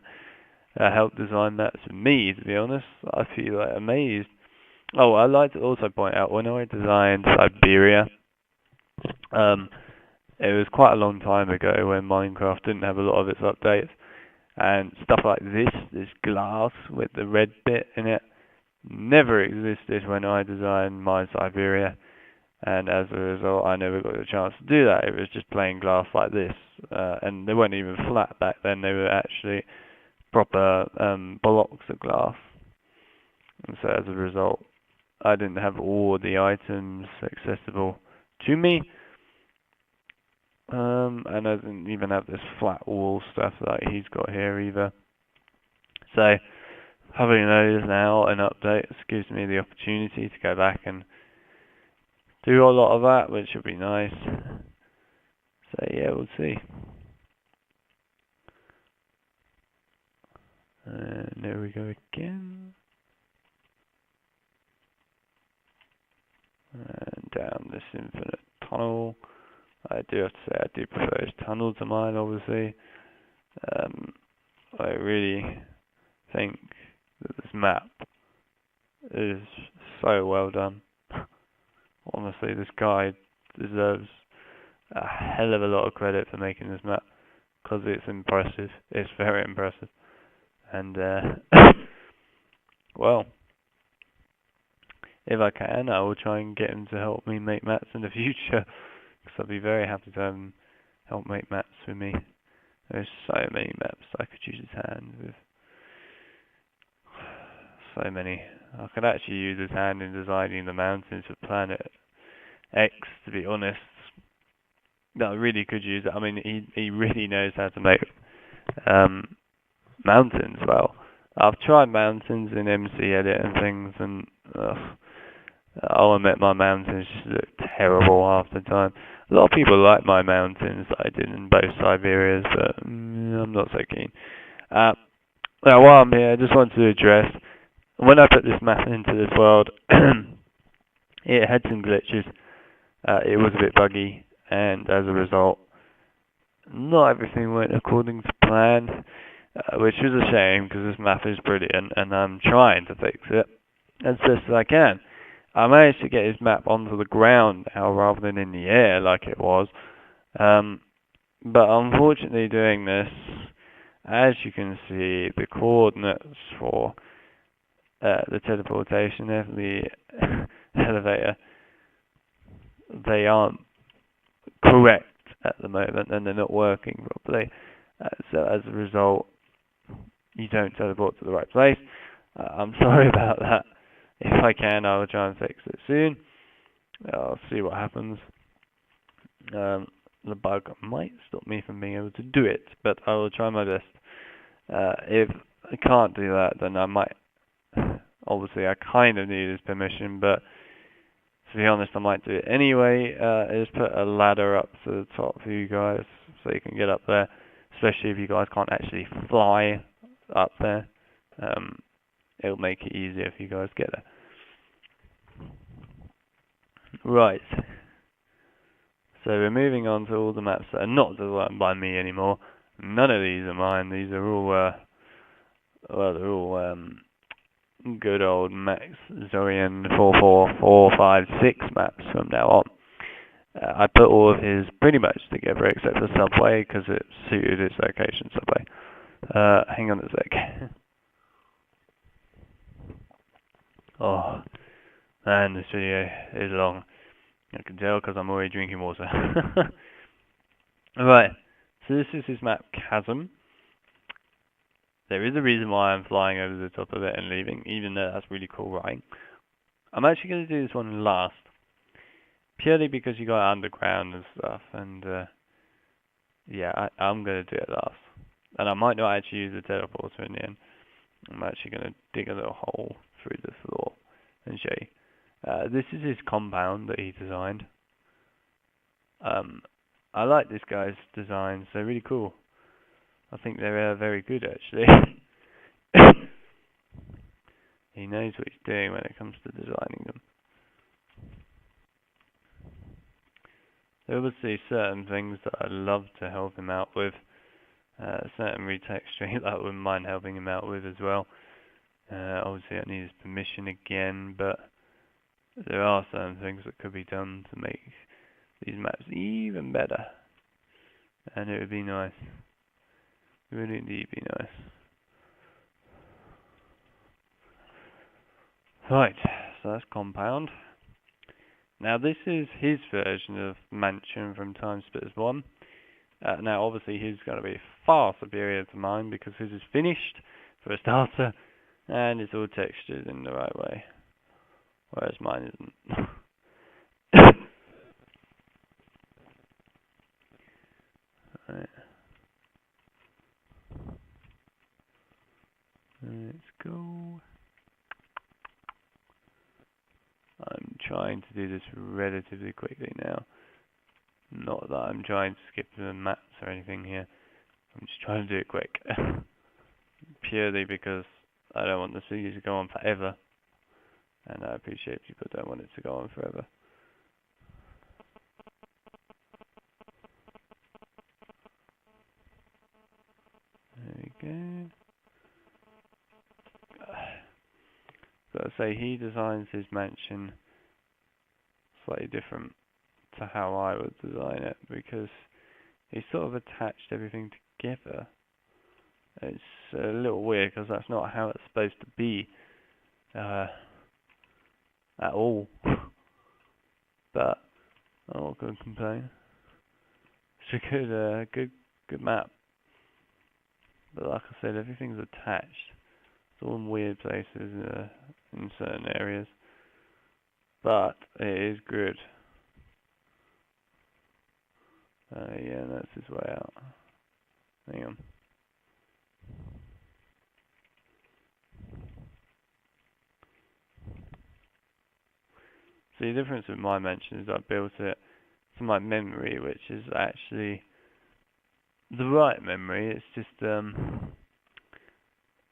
help design that for me, to be honest. I feel like amazed. Oh, I'd like to also point out, when I designed Siberia, it was quite a long time ago when Minecraft didn't have a lot of its updates, and stuff like this glass with the red bit in it, never existed when I designed my Siberia, and as a result I never got the chance to do that. It was just plain glass like this, and they weren't even flat back then, they were actually proper blocks of glass, and so as a result I didn't have all the items accessible to me, and I didn't even have this flat wall stuff that he's got here either. So having those now and updates gives me the opportunity to go back and do a lot of that, which would be nice. So yeah, we'll see. And there we go again. And down this infinite tunnel. I do have to say, I do prefer this tunnel to mine, obviously. I really think that this map is so well done. Honestly, this guy deserves a hell of a lot of credit for making this map, because it's impressive. It's very impressive. And, well, if I can, I will try and get him to help me make maps in the future, because I'd be very happy to have him help make maps for me. There's so many maps I could use his hand with. So many. I could actually use his hand in designing the mountains of Planet X, to be honest. No, I really could use it. I mean, he really knows how to make mountains well. I've tried mountains in MC Edit and things, and I'll admit my mountains just look terrible half the time. A lot of people like my mountains that I did in both Siberias, but I'm not so keen. Now, while I'm here, I just want to address, when I put this map into this world, it had some glitches. It was a bit buggy, and as a result, not everything went according to plan, which is a shame, because this map is brilliant, and I'm trying to fix it as best as I can. I managed to get his map onto the ground now rather than in the air like it was, but unfortunately doing this, as you can see, the coordinates for the teleportation of the elevator, they aren't correct at the moment, and they're not working properly, so as a result you don't teleport to the right place. I'm sorry about that. If I can, I will try and fix it soon. I'll see what happens. the bug might stop me from being able to do it, but I will try my best. If I can't do that, then I might. Obviously, I kind of need his permission, but to be honest, I might do it anyway. Just put a ladder up to the top for you guys so you can get up there, especially if you guys can't actually fly up there. It'll make it easier if you guys get there. Right. So we're moving on to all the maps that are not designed by me anymore. None of these are mine. These are all, well, they're all good old Max Zorian 44456 maps from now on. I put all of his pretty much together except for Subway because it suited its location. Subway. Hang on a sec. Oh, man, this video is long. I can tell because I'm already drinking water. Right, so this is his map Chasm. There is a reason why I'm flying over the top of it and leaving, even though that's really cool, right? I'm actually going to do this one last, purely because you got underground and stuff, and yeah, I'm going to do it last. And I might not actually use the teleporter in the end. I'm actually going to dig a little hole through the floor and show you. This is his compound that he designed. I like this guy's designs, they're really cool. I think they're very good actually. He knows what he's doing when it comes to designing them. There are obviously certain things that I'd love to help him out with. Certain retexturing that I wouldn't mind helping him out with as well. Obviously I need his permission again, but there are certain things that could be done to make these maps even better. And it would be nice. It would indeed be nice. Right, so that's Compound. Now this is his version of Mansion from TimeSplitters 1. Now obviously his is going to be far superior to mine because his is finished for a starter and it's all textured in the right way, whereas mine isn't. Right. Let's go. I'm trying to do this relatively quickly now. Not that I'm trying to skip the maps or anything here. I'm just trying to do it quick. Purely because I don't want the series to go on forever. And I appreciate people don't want it to go on forever. There we go. Gotta say, he designs his mansion slightly different to how I would design it because he sort of attached everything together. It's a little weird because that's not how it's supposed to be at all. But I'm not going to complain. It's a good map. But like I said, everything's attached. It's all in weird places in certain areas. But it is good. Yeah, that's his way out. Hang on. See, the difference with my mansion is I built it to my memory, which is actually the right memory. It's just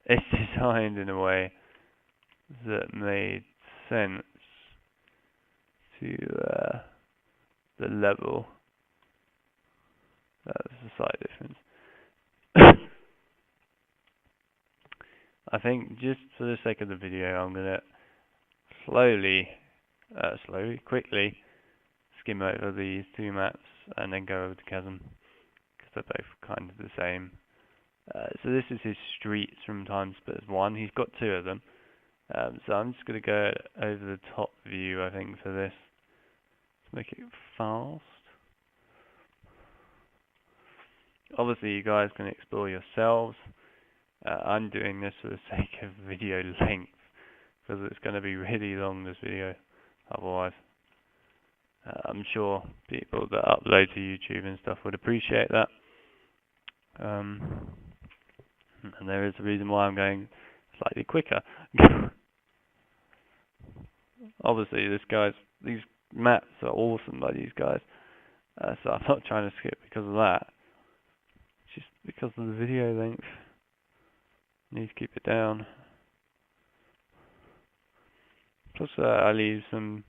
it's designed in a way that made sense to the level. That's a slight difference. I think just for the sake of the video, I'm gonna quickly skim over these two maps and then go over to Chasm because they're both kind of the same. So this is his streets from TimeSplitters 1. He's got two of them. So I'm just going to go over the top view, I think, for this. Let's make it fast. Obviously, you guys can explore yourselves. I'm doing this for the sake of video length, because it's going to be really long, this video, otherwise. I'm sure people that upload to YouTube and stuff would appreciate that. And there is a reason why I'm going slightly quicker. Obviously, these maps are awesome by these guys, so I'm not trying to skip because of that. It's just because of the video length. Need to keep it down. Plus, I leave some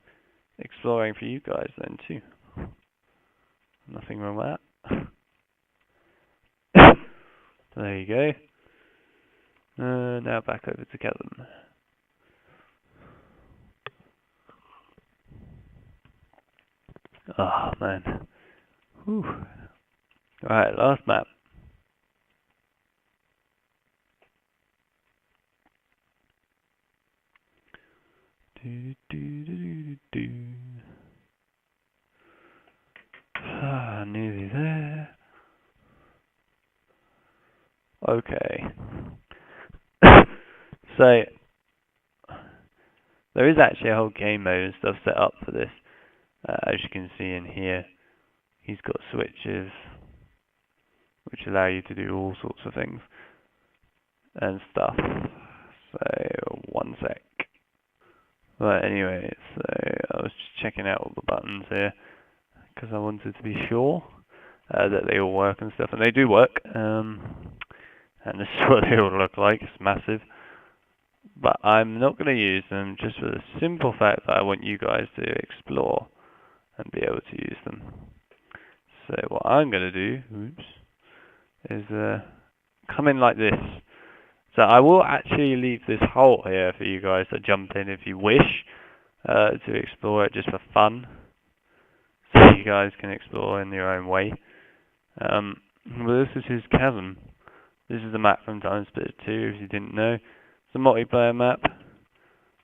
exploring for you guys then too. Nothing wrong with that. So there you go. Now back over to Kevin. Oh man. Whew. Alright, last map. Nearly there. Okay. So there is actually a whole game mode and stuff set up for this. As you can see in here, he's got switches which allow you to do all sorts of things and stuff. So one sec. But anyway, so I was just checking out all the buttons here because I wanted to be sure that they all work and stuff, and they do work. And this is what they all look like. It's massive. But I'm not going to use them just for the simple fact that I want you guys to explore and be able to use them. So what I'm going to do, is come in like this. So I will actually leave this hole here for you guys to jump in if you wish to explore it just for fun. So you guys can explore in your own way. Well, this is his chasm. This is the map from TimeSplitters 2, if you didn't know. It's a multiplayer map.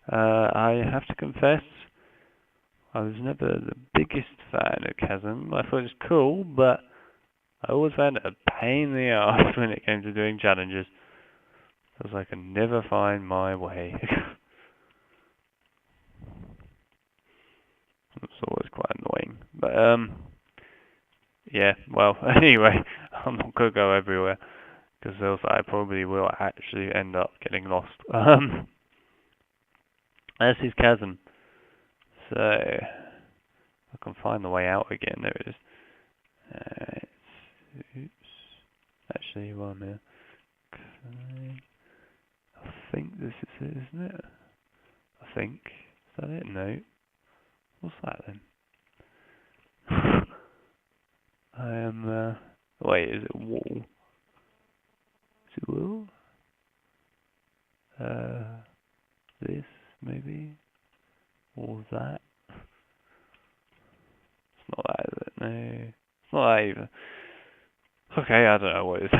I have to confess, I was never the biggest fan of Chasm. I thought it was cool, but I always found it a pain in the arse when it came to doing challenges. Because I could never find my way. It's always quite annoying. But, yeah, well, anyway, I'm not going to go everywhere. Because else I probably will actually end up getting lost. That's his chasm. So, I can find the way out again. There it is. Oops. Actually, one minute. I think this is it, isn't it? I think. Is that it? No. What's that then? I am, wait, is it wall? Is it wall? This, maybe? Or that? It's not that, is it? No. It's not that either. Okay, I don't know what it is.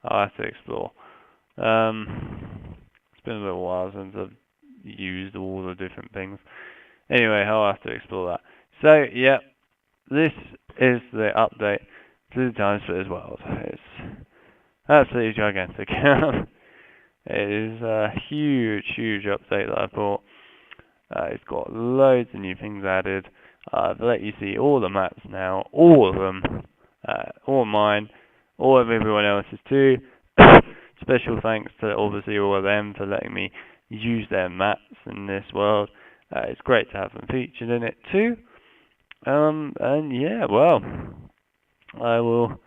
I'll have to explore. It's been a little while since I've used all the different things. Anyway, I'll have to explore that. So, yeah, this is the update to the TimeSplitters world. It's absolutely gigantic. It is a huge, huge update that I bought. It's got loads of new things added. I've let you see all the maps now, all of them, all mine, all of everyone else's too. Special thanks to obviously all of them for letting me use their maps in this world. It's great to have them featured in it too. And yeah, well, I will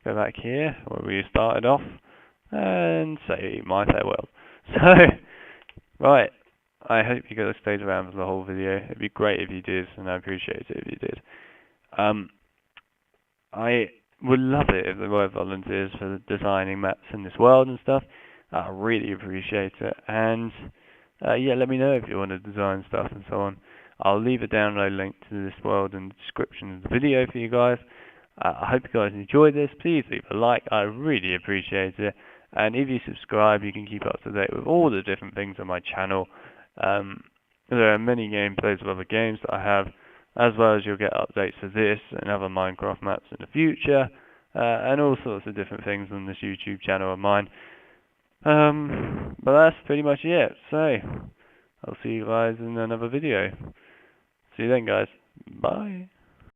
go back here where we started off and say my farewell. So, right, I hope you guys stayed around for the whole video. It'd be great if you did, and I appreciate it if you did. I would love it if there were volunteers for designing maps in this world and stuff. I really appreciate it. And yeah, let me know if you want to design stuff and so on. I'll leave a download link to this world in the description of the video for you guys. I hope you guys enjoyed this. Please leave a like. I really appreciate it. And if you subscribe, you can keep up to date with all the different things on my channel. There are many gameplays of other games that I have, as well as you'll get updates for this and other Minecraft maps in the future, and all sorts of different things on this YouTube channel of mine. But that's pretty much it. So, I'll see you guys in another video. See you then, guys. Bye.